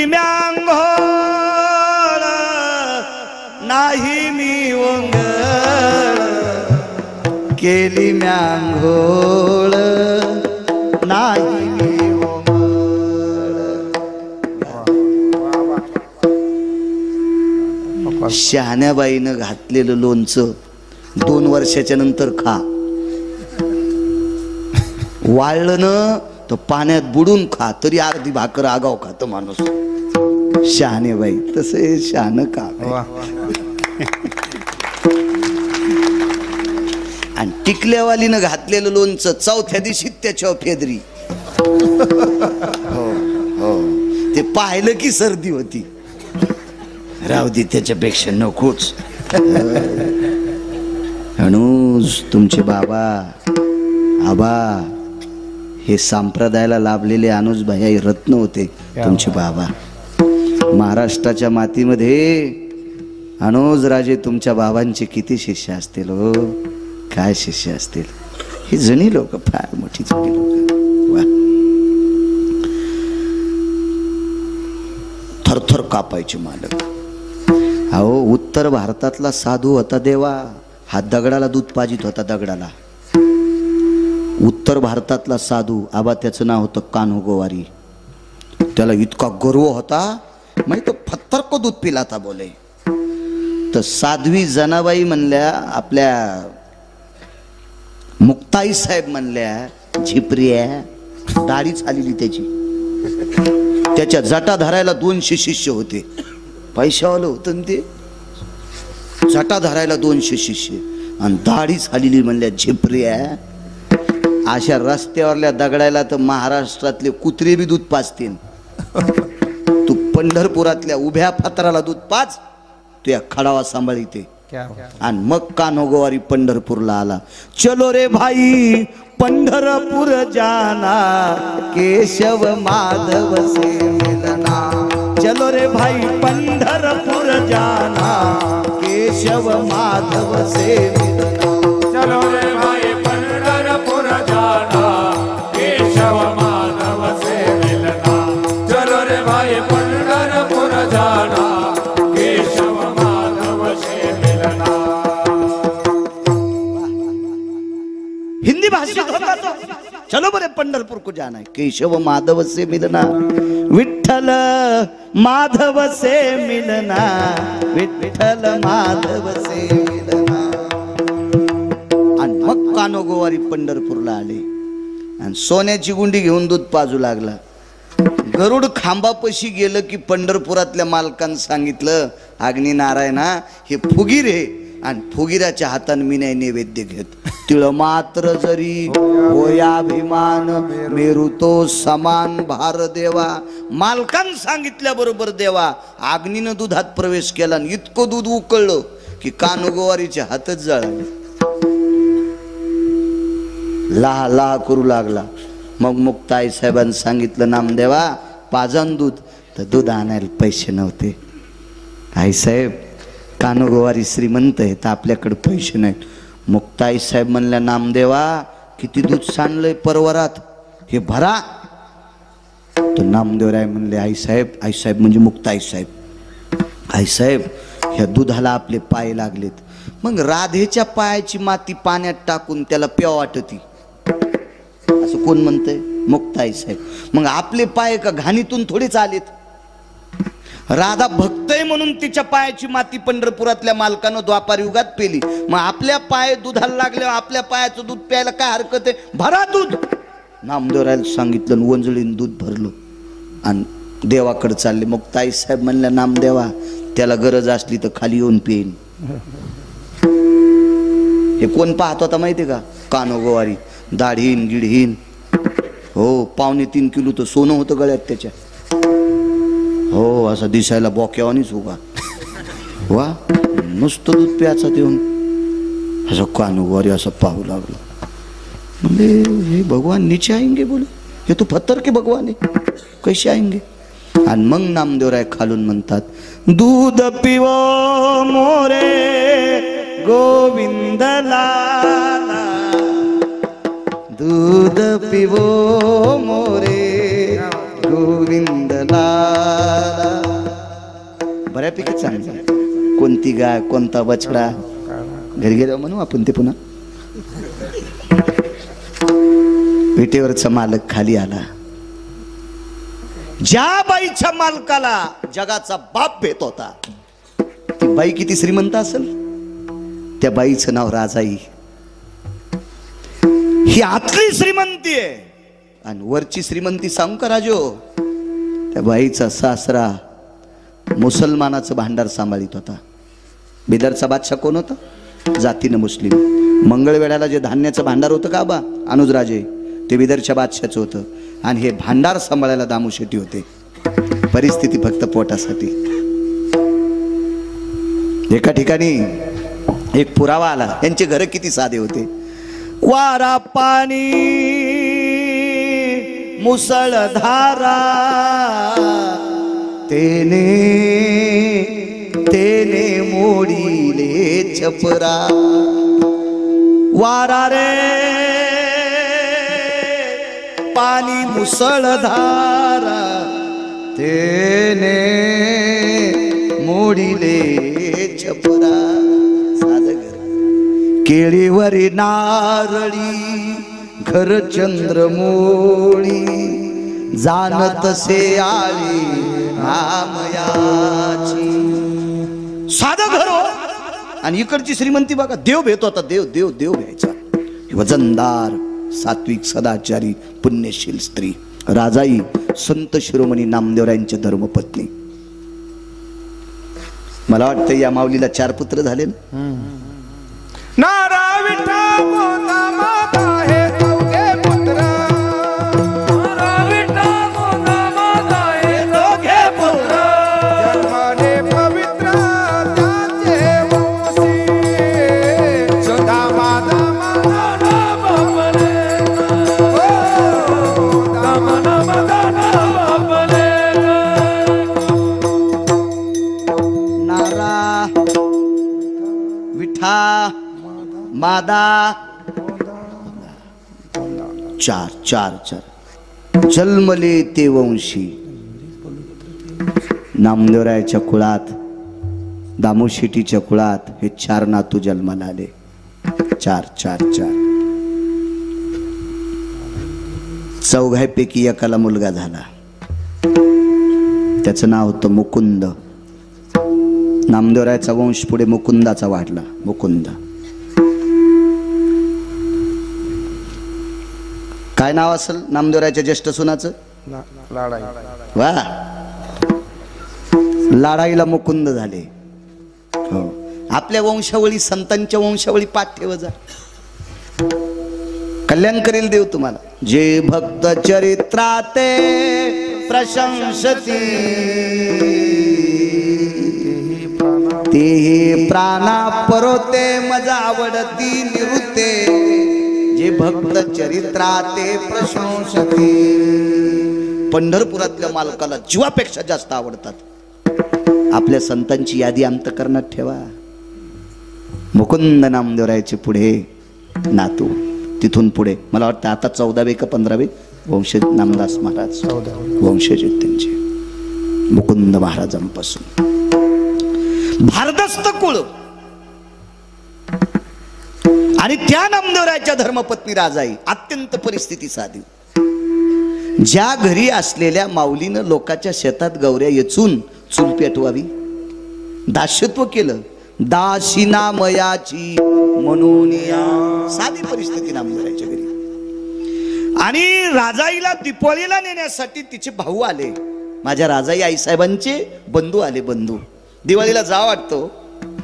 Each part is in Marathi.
म्यांघोळ नाही मी ओंगळ, केली म्यांघोळ नाही मी ओंगळ. शहाण्याबाईनं घातलेलं लोणचं 2 वर्षाच्या नंतर खा. वाळलं न तर पाण्यात बुडून खा, तरी अर्धी भाकर आगाव खात माणूस. शहाणेबाई तसे शहाणं का. आणि टिकल्यावालीनं घातलेलं लोणचं 4थ्या दिवशी त्याच्यावर फेदरी. हो हो, ते पाहिलं की सर्दी होती. राहू दे त्याच्यापेक्षा नकोच. अनुज तुमचे बाबा आबा हे संप्रदायाला लाभलेले अनुज भाई रत्न होते. तुमचे बाबा महाराष्ट्राच्या मातीमध्ये अनुज राजे तुमच्या बाबांचे किती शिष्य असतील हो, काय शिष्य असतील. ही जुनी लोक, फार मोठी जुनी लोक. वा, थरथर कापायचे मालक. अहो उत्तर भारतातला साधू होता देवा, हा दगडाला दूध पाजित होता. दगडाला उत्तर भारतातला साधू आबा, त्याचं नाव होतं कान्होगोवारी. त्याला इतका गर्व होता, माहिती तो पत्थर को दूध पिला था बोले. तर साध्वी जनाबाई म्हणल्या, आपल्या मुक्ताई साहेब म्हणल्या, झिपऱ्या दाढीच आलेली त्याची. त्याच्या जटा धरायला 200 शिष्य होते. पैशावालं होतं ना ते. जटा धरायला 200 शिष्य आणि दाढीच आलेली म्हणल्या झिपऱ्या. अशा रस्त्यावरल्या दगडायला तर महाराष्ट्रातले कुत्रे बी दूध पाजतील. तू पंढरपुरातल्या उभ्या फातराला दूध पाज, तू या खडावा सांभाळीते. आणि मग कान्होगोवारी पंढरपूरला आला. चलो रे भाई पंढरपूर जाना, केशव माधव से मिलना. चलो रे भाई पंढरपूर जाना, केशव माधव से मिलना. चलो रे भाई पंढरपूर जाना, केशव माधव से मिलना. चलो रे भाई पंढरपूर जाना, केशव माधव से मिलना. हिंदी भाषित होता तो. चलो बरे पंढरपूर को जाना है, केशव माधव से मिलना. विठ्ठल माधव से मिलना, विठ्ठल माधव से मिलना. आणि मग कान्होगोवारी पंढरपूरला आले आणि सोन्याची गुंडी घेऊन दूध पाजू लागला. गरुड खांबापाशी गेलं की पंढरपुरातल्या मालकानं सांगितलं, अग्नी नारायणा हे फुगीर आहे आणि फुगिराच्या हाताने मी नाही नैवेद्य घेत. तिळ मात्र जरी होयाभिमान, मेरू तो समान भार देवा. मालकानं सांगितल्याबरोबर देवा अग्नीनं दुधात प्रवेश केला आणि इतकं दूध उकळलं की कान्होगोवारीचे हातच जळाले. लहा लहा करू लागला. मग मुक्ताई साहेबांनी सांगितलं, नामदेवा पाजन दूध. तर दूध आणायला पैसे नव्हते. आई साहेब कान्होगोवारी श्रीमंत आहे, तर आपल्याकडे पैसे नाहीत. मुक्ताई साहेब म्हणल्या, नामदेवा किती दूध सांडलंय परवरात, हे भरा. तर नामदेवराय म्हणले, आई साहेब म्हणजे मुक्ताई साहेब, आई साहेब ह्या दुधाला आपले पाय लागलेत. मग राधेच्या पायाची माती पाण्यात टाकून त्याला प्याव वाटती, असं कोण म्हणतंय? मुक्ताई साहेब. मग आपले पाय का घाणीतून थोडेच आलेत. राधा भक्त आहे म्हणून तिच्या पायाची माती पंढरपुरातल्या मालकानं द्वापार युगात पेली. मग आपल्या पाय दुधाला लागल्यावर आपल्या पायाचं दूध प्यायला काय हरकत आहे? भरा दूध. नामदेवरायला सांगितलं, वंजळीन दूध भरलं आणि देवाकडे चालले. मुक्ताई साहेब म्हणल्या, नामदेवा त्याला गरज असली तर खाली येऊन पेन. हे कोण पाहत होता माहिती का? कान्होगोवारी. दाढीन गिढीन, हो 2.25 किलो तर सोनं होतं गळ्यात त्याच्या. हो असं दिसायला बोक्यावानीच उगा. वा नुसतं दूध प्याचा देऊन असं कान्होगोवारी असं पाहू लागलं. म्हणजे हे भगवान नीचे आएंगे बोले, हे तो पत्थर के भगवान है, कैसे आएंगे? आणि मग नामदेवराय खालून म्हणतात, दूध पिवो मोरे गोविंद लाला, दूध पिवो मोरे गोविंद लाला. बऱ्यापैकी चांगलं. कोणती गाय कोणता बछडा घरी गेल्यावर म्हणू आपण ते पुन्हा. विटेवरचा मालक खाली आला. ज्या बाईच्या मालकाला जगाचा बाप भेट होता ती बाई किती श्रीमंत असेल. त्या बाईचं नाव राजाई. ही आतली श्रीमंती आहे. आणि वरची श्रीमंती सांगू का राजो, त्या बाईचा सासरा मुसलमानाचं भांडार सांभाळीत होता. बिदरचा बादशाह कोण होता? जातीनं मुस्लिम. मंगळवेळ्याला जे धान्याचं भांडार होतं का बा अनुजराजे, ते बिदरच्या बादशाचं होतं. आणि हे भांडार सांभाळायला दामू शेट्टी होते. परिस्थिती फक्त पोटासाठी. एका ठिकाणी एक पुरावा आला. यांचे घर किती साधे होते. वारा पाणी मुसळधारा तेने तेने मोडीले छपरा. वारा रे पाणी मुसळधारा तेने मोडीले छपरा. केळीवरी नारळी घर चंद्रमोळी जाणत से आली नामयाची. साधं घर हो. आणि इकडची श्रीमंती बघा. देव भेट होता. देव देव देव भ्यायचा. वजनदार सात्विक सदाचारी पुण्यशील स्त्री राजाई संत शिरोमणी नामदेवरायांच्या धर्मपत्नी. मला वाटतं या माऊलीला 4 पुत्र झाले ना. नारा विठा गोंदा माता हे दोघे पुत्र. नारा विठा गोंदा माता हे दोघे पुत्र. जन्माने पवित्र त्यांचे वंशी. सुधा माता मदन बापले. दामन मदन बापले. नारा विठा मादा 4 जन्मले ते वंशी. नामदेवरायाच्या कुळात दामोशीटीच्या कुळात हे 4 नातू जन्माला आले. 4 चौघांपैकी एकाला मुलगा झाला. त्याचं नाव होतं मुकुंद. नामदेवरायाचा वंश पुढे मुकुंदाचा वाढला. मुकुंद. काय नाव असेल नामदेवरायाच्या ज्येष्ठ सुनाचं? वा. लाडाईला मुकुंद झाले. हो. आपल्या वंशावळी संतांच्या वंशावळी पाठ ठेव जा. कल्याण करेल देव तुम्हाला. जे भक्त चरित्राते प्रशंसती तेही प्राणा परोते मजा आवडती निवृत्ते. जे भक्त चरित्राते प्रशंसती. पंढरपुरातल्या मालकाला जीवापेक्षा जास्त आवडतात. आपल्या संतांची यादी अंतःकरणात ठेवा. मुकुंद नामदेवरायाचे पुढे नातू. तिथून पुढे मला वाटतं आता 14वे का 15वे वंशज नामदास महाराज वंशज आहेत त्यांचे. मुकुंद महाराजांपासून भारदस्त कुळ. आणि त्या नामदेवरायाच्या धर्मपत्नी राजाई अत्यंत परिस्थिती साधी. ज्या घरी असलेल्या माऊलीनं लोकाच्या शेतात गौऱ्या येचून चूल पेटवावी, दास्यत्व केलं. दासी नामयाची म्हणून साधी परिस्थिती नामदेवरायाच्या घरी. आणि राजाईला दीपावलीला नेण्यासाठी तिचे भाऊ आले. माझ्या राजाई आईसाहेबांचे बंधू आले. बंधू दिवाळीला जा वाटतो.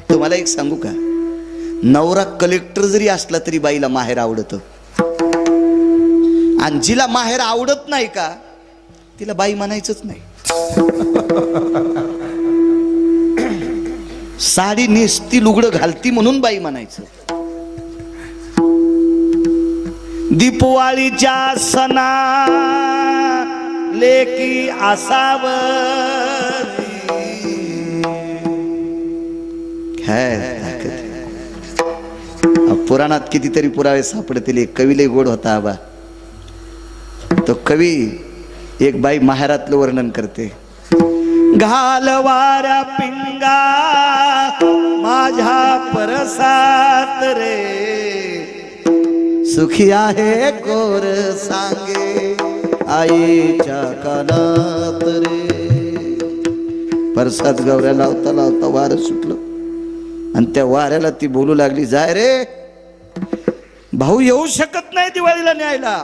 तुम्हाला एक सांगू का, नवरा कलेक्टर जरी असला तरी बाईला माहेर आवडतं. आणि जिला माहेर आवडत नाही का तिला बाई म्हणायचंच नाही. साडी नेसती लुगडं घालती म्हणून बाई म्हणायचं. दीपवाळीच्या सणा लेकी असावं. पुराणात कितीतरी पुरावे सापडतील. एक कवी लय गोड होता आबा. तो कवी एक बाई माहेरातलं वर्णन करते. घाल वाऱ्या पिंगा माझ्या परसात रे, सुखी आहे कोर सांगे आईच्या कानात रे. परसात गवऱ्या लावता लावता वारं सुटलं आणि त्या वाऱ्याला ती बोलू लागली, जाय रे भाऊ, येऊ शकत नाही दिवाळीला न्यायला,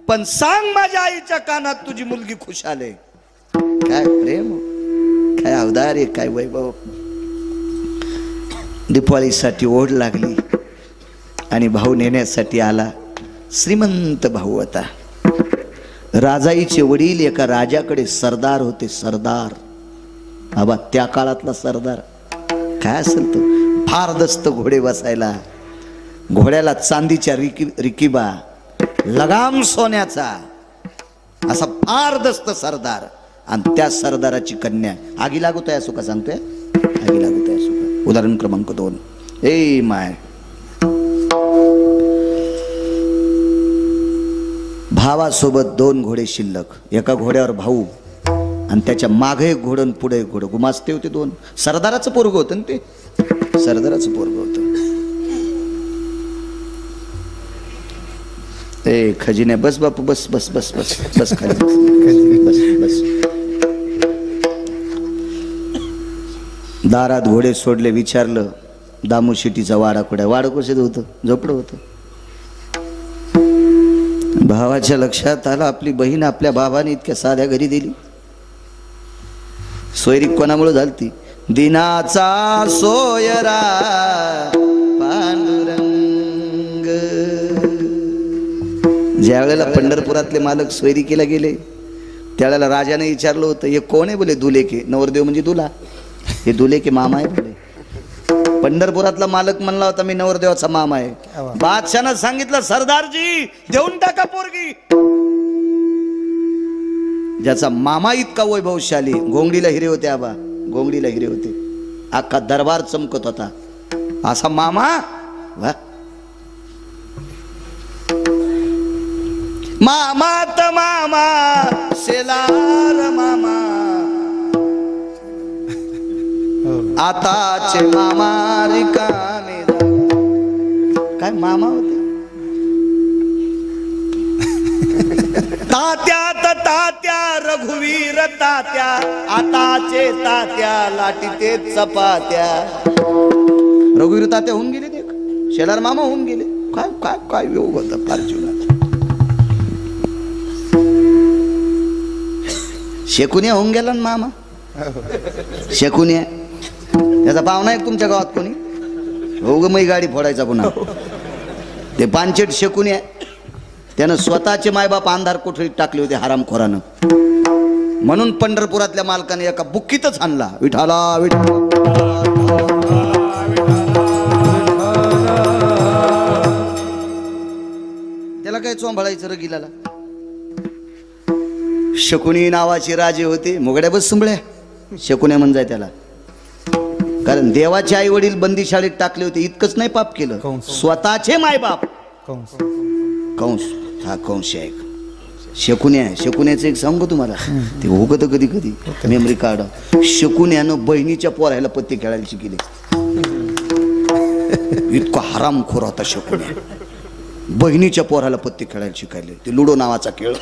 पण सांग माझ्या आईच्या कानात तुझी मुलगी खुश आले. काय प्रेम, काय अवदार्य, काय वैभव. दिवाळीसाठी ओढ लागली आणि भाऊ नेण्यासाठी आला. श्रीमंत भाऊ होता. राजाईचे वडील एका राजाकडे सरदार होते. सरदार आबा, त्या काळातला सरदार काय असेल तो, फार दस्त घोडे बसायला, घोड्याला चांदीच्या रिकिबा, लगाम सोन्याचा, असा फार दस्त सरदार. आणि त्या सरदाराची कन्या आगी लागू असो का सांगतोय, आगी लागू असो का. उदाहरण क्रमांक 2. ए माय, भावासोबत 2 घोडे शिल्लक, एका घोड्यावर भाऊ आणि त्याच्या मागे एक घोडं पुढे एक घोडं, गुमास्ते होते 2. सरदाराचं पोरग होतं ना ते, सरदाराचं पोरग होतं. ए खजिने, बस बापू, बस बस बस बस बस खाली बस बस. दारात घोडे सोडले. विचारलं, दामू शेटीचा वाडा कुठे? वाडं कसं होतं? झोपडं होतं. भावाच्या लक्षात आलं, आपली बहीण आपल्या भावाने इतक्या साध्या घरी दिली. सोयरी कोणामुळे झालती? दिनाचा सोयरा पांडुरंग. ज्या वेळेला पंढरपुरातले मालक सोयरिकीला गेले त्यावेळेला राजाने विचारलं होतं, हे कोण आहे? बोले दुलेके. नवरदेव म्हणजे दुला, हे दुलेके मामा आहे बोले. पंढरपुरातला मालक म्हणला होता, मी नवरदेवाचा मामा आहे. बादशाहनं सांगितलं, सरदारजी देऊन टाका पोरगी. ज्याचा मामा इतका वैभवशाली, घोंगडीला हिरे होते आबा, घोंगडीला हिरे होते, अख्खा दरबार चमकत होता, असा मामा. वा, मामात मामा शेलार मामा, आताचे मामा रिकामे. काय मामा होते. तात्यात तात्या रघुवीर तात्या, आताचे तात्या लाटीते चपात्या. रघुवीर तात्या होऊन गेले, ते शेलार मामा होऊन गेले. काय काय काय योग होता फार जीवनात. शेकुन्या होऊन गेला ना मामा. शेकुन्या त्याचा पाहुणा आहे तुमच्या गावात कोणी? हो ग, मी गाडी फोडायचा पुन्हा. ते पानचेट शेकुन्या, त्यानं स्वतःचे मायबाप अंधार कोठडीत टाकले होते हरामखोरानं. म्हणून पंढरपुरातल्या मालकाने एका बुक्कीतच आणला, विठाला विठाला. त्याला काय चोंभाळायचं रगिलाला. शकुनी नावाचे राजे होते, मुगड्या बस सुंबळ्या, शकुन्या म्हणजे त्याला. कारण देवाचे आई वडील बंदी शाळेत टाकले होते, इतकंच नाही पाप केलं, स्वतःचे मायबाप. कंस, हा कंस आहे. शकुन्या, शकुन्याचं एक सांगू तुम्हाला, ते होतं कधी कधी मेमरी कार्ड. शकुन्यानं बहिणीच्या पोरायला पत्ते खेळायला शिकले. इतका हरामखोर होता शकुन्या. बहिणीच्या पोराला पत्ते खेळायला शिकायले. ते लुडो नावाचा खेळ.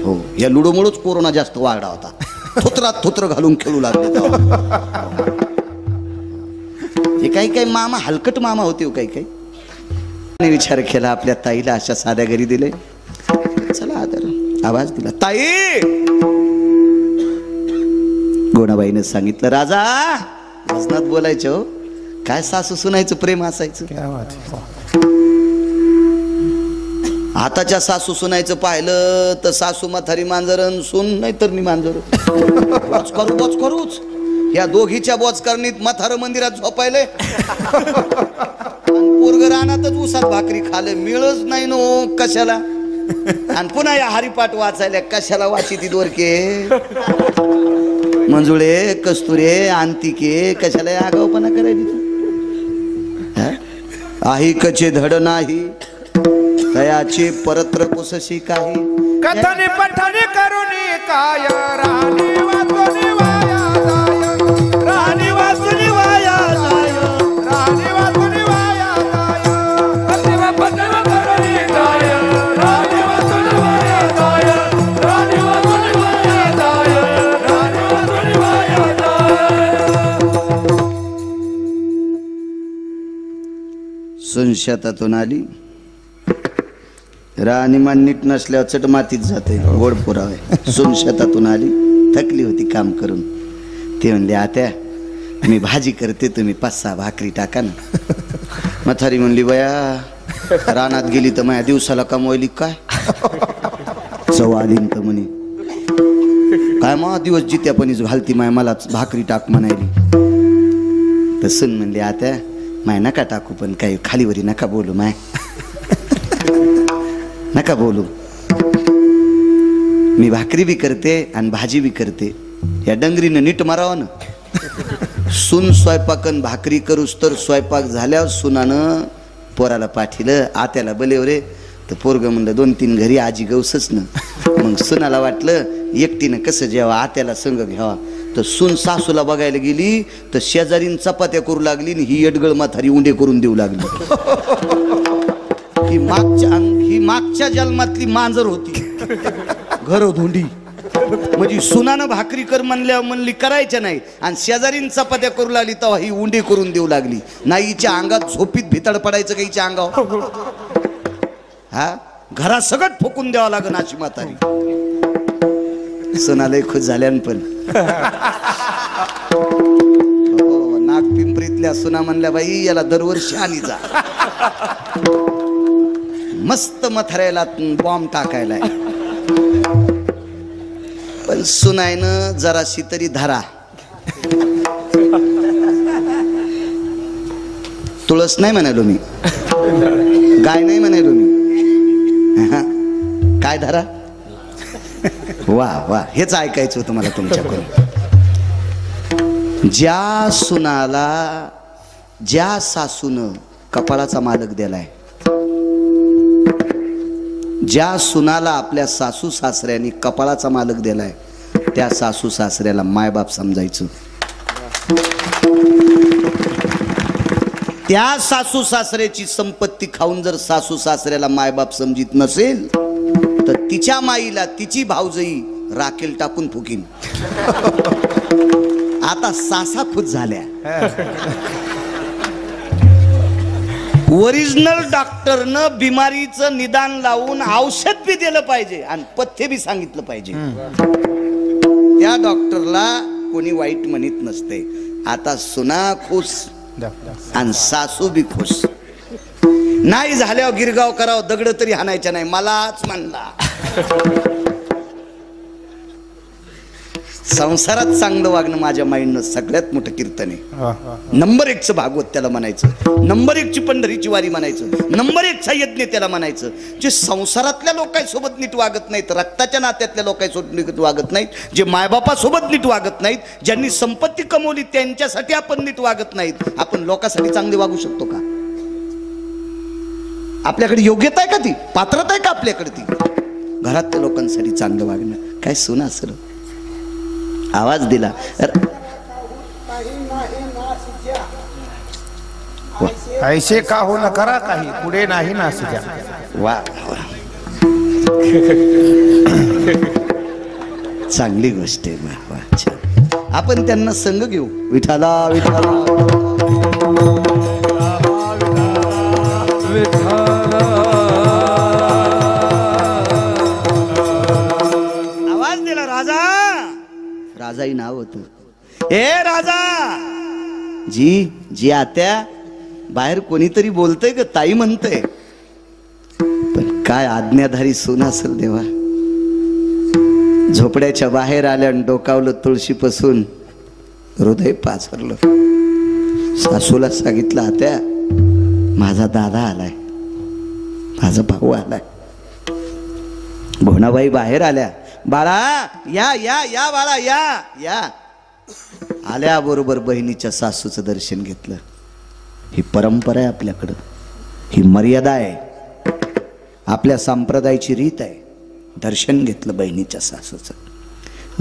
हो, या लुडोमुळेच कोरोना जास्त वाढला होता. थोत्रात थोत्र घालून खेळू लागले. हे काही काही मामा हलकट मामा होते. काही काही विचार केला, आपल्या ताईला अशा साध्या घरी दिले, चला आदर. आवाज दिला, ताई. गोणाबाईनं सांगितलं, राजा वजनात बोलायचं. काय सासू सुनायचं प्रेम असायचं. आताच्या सासू सुनायचं पाहिलं तर सासू म्हातारी मांजरण, सून नाही तर मांजर. बोच करू बोच करूच. या दोघीच्या बोचकरणीत म्हातारं मंदिरात झोपायले, पोरग रानातच उसात भाकरी खाले. मिळच नाही नो कशाला. आणि पुन्हा या हरिपाठ वाचायला कशाला वाची ती दोरके, मंजुळे, कस्तुरे, अंतिके, कशाला आगाऊपणा करायची. आही कचे धड नाही तयाची परत्र पुसशी काही. कथनी पठनी करुणी काय राणी वाचो सून शेतातून आली, राणीमान नीट नसल्यावर चट मातीत जाते, गोड पुरावे. सून शेतातून आली, थकली होती काम करून. ते म्हणले, आत्या मी भाजी करते, तुम्ही 5-6 भाकरी टाका ना. म्हातारी म्हणली, बया रानात गेली तर माझ्या दिवसाला कमवायली काय? चव आली तर म्हणे, काय मग दिवस जित्यापणीच घालती माय, मला भाकरी टाक म्हणायली. तर सून म्हणली, आत्या माय नका टाकू, पण काही खालीवरी नका बोलू, माय नका बोलू. मी भाकरी बी करते आणि भाजी बी करते, या डंगरीनं नीट मारावं ना. सून स्वयंपाकन भाकरी करूस तर स्वयंपाक झाल्यावर सुनानं पोराला पाठीलं, आत्याला बलेवरे. तर पोरग म्हणलं 2-3 घरी आजी गवसच ना. मग सुनाला वाटलं एकटीनं कसं जेव्हा आत्याला संग घ्यावा. तर सून सासूला बघायला गेली तर शेजारीन चपात्या करू लागली, ही एडगळ म्हातारी उंडे करून देऊ लागली. ही मागच्या जन्मातली मांजर होती, घर धोंडी. म्हणजे सुनानं भाकरी कर म्हणली करायच्या नाही, आणि शेजारीन चपात्या करू लागली तेव्हा ही उंडे करून देऊ लागली. नाही हिच्या अंगात झोपीत भितड पडायचं का हिच्या अंगावर? हा, घरात सगळं ठोकून द्यावं लागन अशी म्हातारी. सुनालय खुश झाल्यान पण नागपिंपरीतल्या सुना म्हणल्या, बाई याला दरवर्षी आणि जा, मस्त मथऱ्याला बॉम्ब टाकायला. पण सुनायनं जराशी तरी धरा. तुळस नाही म्हणालो मी, गाय नाही म्हणालो मी, काय धरा. वा वा, हेच ऐकायचं होतं मला तुमच्याकडून. ज्या सुनाला, ज्या सासूनं कपाळाचा मालक दिलाय, ज्या सुनाला आपल्या सासू सासऱ्यांनी कपाळाचा मालक दिलाय, त्या सासू सासऱ्याला मायबाप समजायचं. त्या सासू सासऱ्याची संपत्ती खाऊन जर सासू सासऱ्याला मायबाप समजित नसेल तर तिच्या माईला तिची भावजई राखेल टाकून फुकीन. आता सासा खुश झाल्या. ओरिजिनल डॉक्टरनं बिमारीचं निदान लावून औषध बी दिलं पाहिजे आणि पथ्य बी सांगितलं पाहिजे. त्या डॉक्टरला कोणी वाईट म्हणत नसते. आता सुना खुश आणि सासू बी खुश. नाही झाल्यावर गिरगाव करावं, दगड तरी हाणायच्या नाही, मलाच म्हणला. संसारात चांगलं वागणं माझ्या माईंडनं सगळ्यात मोठं कीर्तन आहे. नंबर 1चं भागवत त्याला म्हणायचं, नंबर 1ची पंढरीची वारी म्हणायचं, नंबर 1चा यज्ञ त्याला म्हणायचं. जे संसारातल्या लोकांसोबत नीट वागत नाहीत, रक्ताच्या नात्यातल्या लोकांसोबत नीट वागत नाहीत, जे मायबापासोबत नीट वागत नाहीत, ज्यांनी संपत्ती कमवली त्यांच्यासाठी आपण नीट वागत नाहीत, आपण लोकांसाठी चांगले वागू शकतो का? आपल्याकडे योग्यता आहे का ती? पात्रता आहे का आपल्याकडे ती? घरातल्या लोकांसाठी चांगलं वागणं काय सुना सर आवाज दिला. ऐसे का हो न करा काही, पुढे नाही ना सध्या. वा चांगली गोष्ट आहे. वा वा, आपण त्यांना संग घेऊ. विठाला विठाला आवाज दिला. राजा, राजाही नाव होतं. ए राजा जी, जी आत्या, बाहेर कोणीतरी बोलतय का ताई म्हणतय, पण काय आज्ञाधारी सून असेल देवा. झोपड्याच्या बाहेर आल्या आणि डोकावलं तुळशीपासून, हृदय पाझरलं. सासूला सांगितलं, आत्या माझा दादा आलाय, माझा भाऊ आलाय. भोनाबाई बाहेर आल्या, बाळा या या या बाळा या या. आल्याबरोबर बहिणीच्या सासूचं दर्शन घेतलं. ही परंपरा आहे आपल्याकडं, ही मर्यादा आहे, आपल्या संप्रदायाची रीत आहे. दर्शन घेतलं बहिणीच्या सासूचं.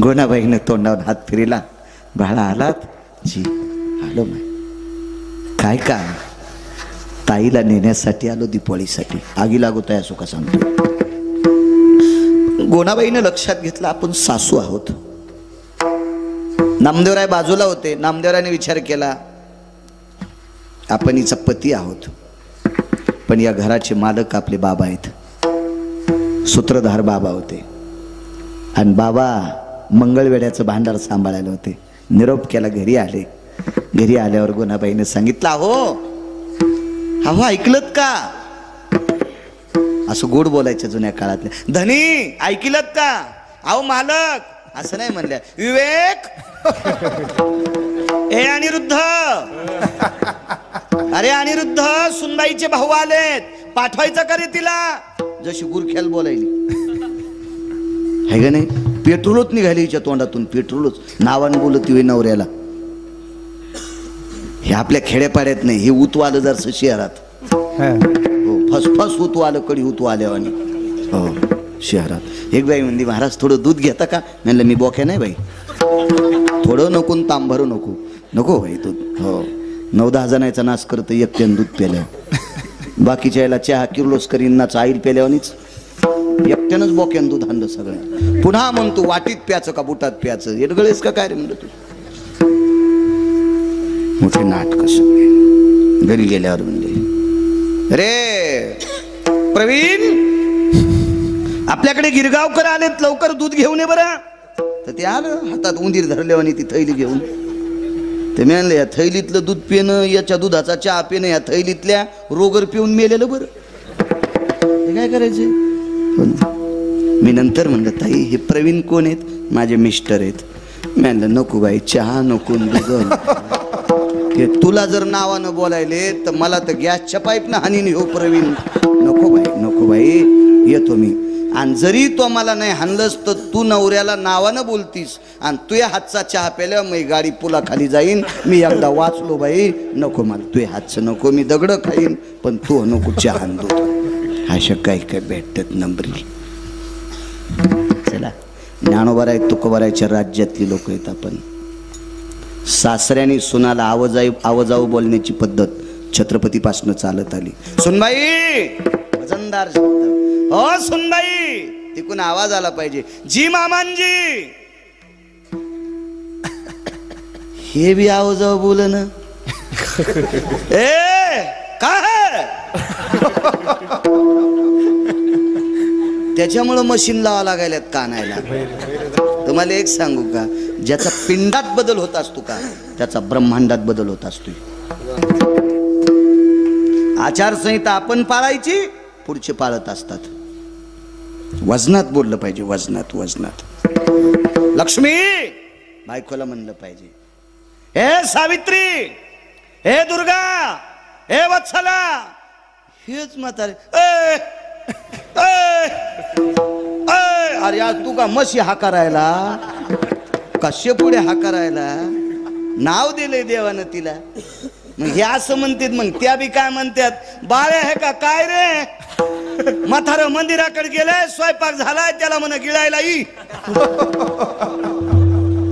गोनाबाईनं तोंडावर हात फिरला. बाळा आलात? जी आलो. काय काय? ताईला नेण्यासाठी आलो, दीपावलीसाठी. आगी लागू आहे असो का सांगतो. गोनाबाईनं लक्षात घेतलं आपण सासू आहोत. नामदेवराय बाजूला होते. नामदेवरायने विचार केला आपण हिचा पती आहोत. पण या घराचे मालक आपले बाबा आहेत, सूत्रधार बाबा होते. आणि बाबा मंगळवेड्याचं भांडार सांभाळायला होते. निरोप केला, घरी आले. घरी आल्यावर गुणाबाईने सांगितलं, अहो ऐकलत का? असं गोड बोलायचं जुन्या काळातल्या. धनी ऐकलत का? अहो मालक असं नाही म्हणल्या. विवेक ए अनिरुद्ध, अरे अनिरुद्ध, सुनबाईचे भाऊ आलेत, पाठवायचं का रे तिला? जशी गुरख्याल बोलायली आहे का नाही. पेट्रोलच निघाली हिच्या तोंडातून, पेट्रोलच. नावानं बोलत ती नवऱ्याला. हे आपल्या खेड्यापाड्यात नाही, हे उतू आलं जर शहरात. हो, फसफस उतू आलं, कडी उतू आल्यावानी. हो शहरात. एक बाई म्हणली, महाराज थोडं दूध घेता का? म्हणलं मी बोक्या नाही बाई, थोडं नको तांभरू नको. नको बाई दूध. हो 9-10 जणांचा नाश करतं एकट्यानं दूध पेल्या. बाकीच्या याला चहा किर्लोस्करींनाच आईल पेल्यावानीच. एकट्यानंच बोक्यानं दूध आणलं सगळं. पुन्हा म्हणतो वाटीत प्याचं का बुटात प्याचं? येडगळेस का काय रे म्हणलं तू. मोठे नाटक सगळे. घरी गेल्यावर म्हणले, रे प्रवीण, आपल्याकडे गिरगावकर आलेत, लवकर दूध घेऊन ये बरं. तर ते आलं हातात उंदीर धरल्यावानी ती थैली घेऊन. ते म्हणले, या थैलीतलं दूध पिणं, याच्या दुधाचा चहा पिणं, या थैलीतल्या रोगर पिऊन मेलेलं बरं. हे काय करायचं? मी नंतर म्हणलं, ताई हे प्रवीण कोण आहेत? माझे मिस्टर आहेत. मी म्हणलं, नको बाई, चहा नको दूध. हे तुला जर नावानं बोलायले तर मला तर गॅसच्या पाईपनं हानीन हो प्रवीण. नको बाई, नको बाई, येतो मी. आणि जरी तो मला नाही हाणलंस तर तू नवऱ्याला नावानं बोलतीस आणि तुझ्या हातचा चहा प्यायला मी गाडी पुलाखाली जाईन. मी एकदा वाचलो बाई, नको मला तुझ्या हातचं नको, मी दगड खाईन, पण तू नको चहा दूध. अशा काही काय भेटत नंबरी. चला, ज्ञानोबाराय तुकोबारायच्या राज्यातली लोक आहेत आपण. सासऱ्याने सुनाला आवाजाऊ बोलण्याची पद्धत छत्रपतीपासून चालत आली. सुनबाई, वजनदार शब्द. हो सुनबाई, तिकून आवाज आला पाहिजे. जी मामांजी. हे बी आवाजाऊ बोल ना. ए काय? त्याच्यामुळं मशीन लावा लागायल्यात कानायला. तुम्हाला एक सांगू का, ज्याचा पिंडात बदल होत असतो का, त्याचा ब्रह्मांडात बदल होत असतो. आचारसंहिता आपण पाळायची, पुढचे पाळत असतात. वजनात बोललं पाहिजे, वजनात वजनात. लक्ष्मी बायकोला म्हणलं पाहिजे, हे सावित्री, हे दुर्गा, हे वत्सला. हेच म्हातारे, अरे आज तू का म्हशी हाकारायला, कशे पुढे हाकारायला? नाव दिले देवानं तिला. मग हे असं म्हणतात, मग त्या बी काय म्हणतात, बाळे आहे का काय रे? म्हातारं मंदिराकडे गेलंय, स्वयंपाक झालाय, त्याला म्हण गिळायला ई.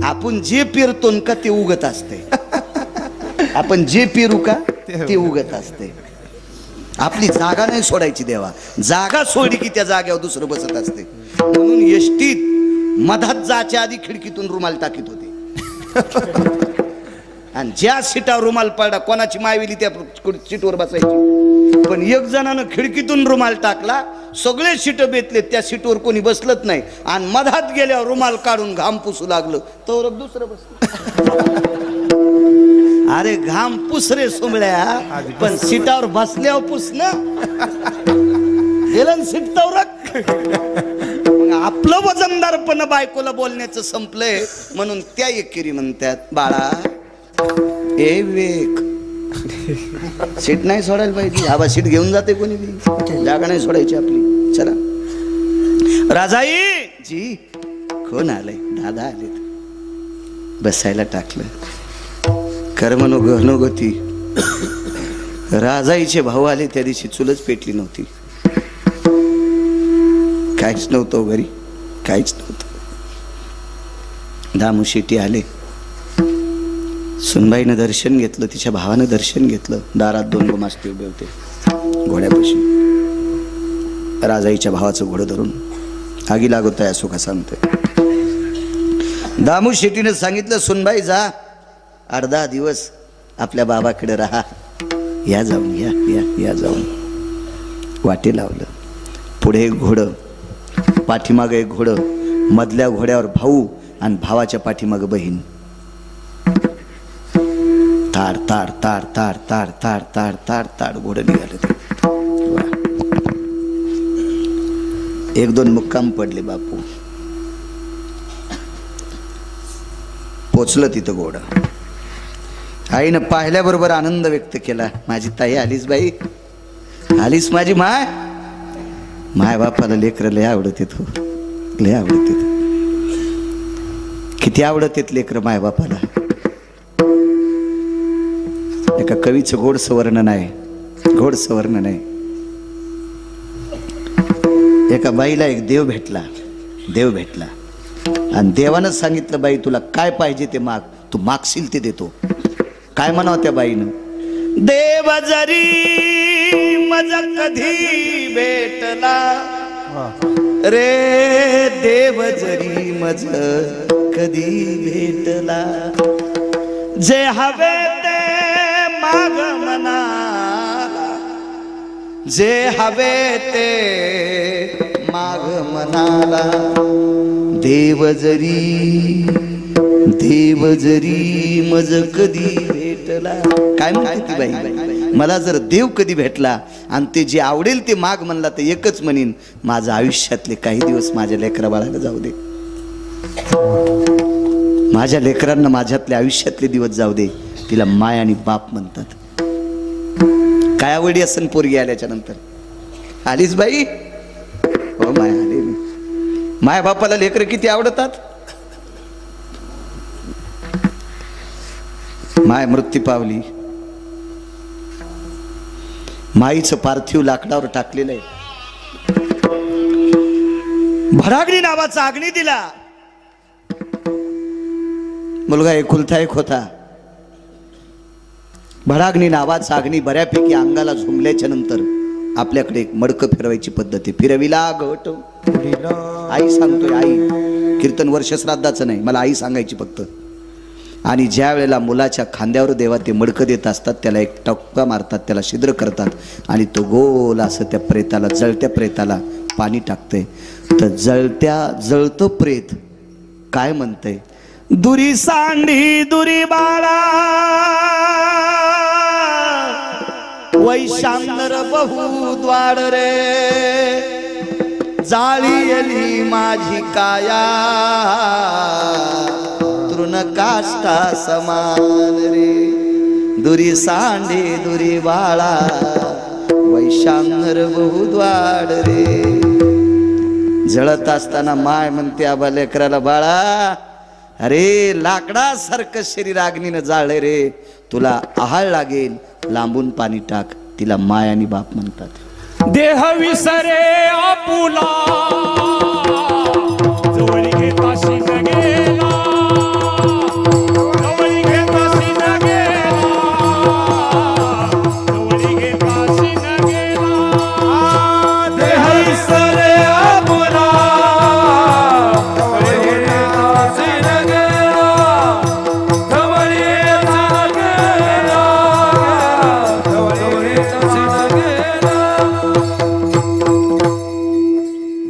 आपण जे पेरतो का ते उगत असते. आपण जे पेरू का ते उगत असते. आपली जागा नाही सोडायची देवा. जागा सोडली की त्या जाग्यावर दुसरं बसत असते. म्हणून एसटीत मधात जायच्या आधी खिडकीतून रुमाल टाकीत होते. आणि ज्या सीटावर रुमाल पडला, कोणाची मायविली त्या सीटवर बसायची. पण एक जणानं खिडकीतून रुमाल टाकला, सगळे सीट बेतले, त्या सीटवर कोणी बसलत नाही. आणि मधात गेल्यावर रुमाल काढून घाम पुसू लागलं, तर दुसरं बसलं. अरे घाम पुस रे सोमळ्या, पण सीटावर बसल्यावर पुस ना. गेलं सीट तवरक. आपलं वजनदारपण बायकोला बोलण्याचं संपलंय, म्हणून त्या एकेरी म्हणतात, बाळा ए विवेक, सीट नाही सोडायला पाहिजे. आबा सीट घेऊन जाते कोणी बी, जागा नाही सोडायची आपली. चला राजाई जी, कोण आलंय? दादा आलेत. बसायला टाकलं. कर्मनुगती. राजाईचे भाऊ आले त्या दिवशी, चुलच पेटली नव्हती. काहीच नव्हतं घरी, काहीच नव्हतं. दामू शेट्टी आले. सुनबाईनं दर्शन घेतलं, तिच्या भावानं दर्शन घेतलं. दारात 2 गुमास्ते उभे होते घोड्यापाशी. राजाईच्या भावाचं घोडं धरून आगी लागत आहे असो का सांगतोय. दामू शेट्टीनं सांगितलं, सुनबाई जा, 8-10 दिवस आपल्या बाबाकडे राहा. या जाऊन, या या या जाऊन. वाटे लावलं. पुढे एक घोडं, पाठीमागं एक घोडं, मधल्या घोड्यावर भाऊ आणि भावाच्या पाठीमागं बहीण. ताड ताड ताड ताड ताड ताड ताड ताड ताड घोडं निघालं ते. एक दोन मुक्काम पडले बापू. पोचलं तिथं घोडं. आईनं पाहिल्याबरोबर आनंद व्यक्त केला. माझी ताई आलीस बाई, आलीस माझी माय. माय बापाला लेकरं लय आवडत येतो, लय आवडत येत. किती आवडत येत लेकरं माय बापाला. एका कवीचं गोडसं वर्णन आहे, गोडसं वर्णन आहे. एका बाईला एक देव भेटला, देव भेटला आणि देवानं सांगितलं, बाई तुला काय पाहिजे ते माग, तू मागशील ते देतो. काय म्हणावं त्या बाईनं, देव जरी मज कधी भेटला रे, देव जरी मज कधी भेटला, जे हवे ते माग मनाला, जे हवे ते माग मनाला, देव जरी मज कधी भेटला. काय म्हणते ती बाई, मला जर देव कधी भेटला आणि ते जे आवडेल ते माग म्हणला तर एकच म्हणीन, माझ्या आयुष्यातले काही दिवस माझ्या लेकरा बाळाला जाऊ दे, माझ्या लेकरांना माझ्यातले आयुष्यातले दिवस जाऊ दे. तिला माय आणि बाप म्हणतात. काय आवडी असन पोरगी आल्याच्या नंतर. आलीच बाई, हो माय आली. माय बापाला लेकर किती आवडतात. माय मृत्यू पावली. माईचं पार्थिव लाकडावर टाकलेलं आहे. भरागणी नावाचा अग्नी दिला. मुलगा एकुलता एक होता. भडाग्नी नावाचा अग्नी बऱ्यापैकी अंगाला झुंबल्याच्या नंतर आपल्याकडे एक मडकं फिरवायची पद्धत आहे. फिरविला घट. आई सांगतोय, आई कीर्तन वर्ष श्राद्धाचं नाही, मला आई सांगायची फक्त. आणि ज्या वेळेला मुलाच्या खांद्यावर देवा ते मडकं देत असतात, त्याला एक टप्पा मारतात, त्याला छिद्र करतात आणि तो गोल असं त्या प्रेताला, जळत्या प्रेताला पाणी टाकते. तर जळतं प्रेत काय म्हणतंय, दुरी सांडी दुरी बाळा वैशांतर बहुद्वार रे, जाळी आली माझी काया तृण काष्टा समान रे, दुरी सांडी दुरी बाळा वैशांतर बहुद्वार रे. जळत असताना माय म्हणते, आबा लेकराला, बाळा अरे लाकडासारखं शरीर अग्नीनं जाळले रे, तुला आहाळ लागेल, लांबून पाणी टाक. तिला माय आणि बाप म्हणतात. देह विसरे आपुला जवळी घेताशी न गेला, जवळी घेताशी न गेला, जवळी घेताशी न गेला. देह विसरे आपुला जवळी घेताशी न गेला, जवळी गेला, जवळी घेताशी न गेला.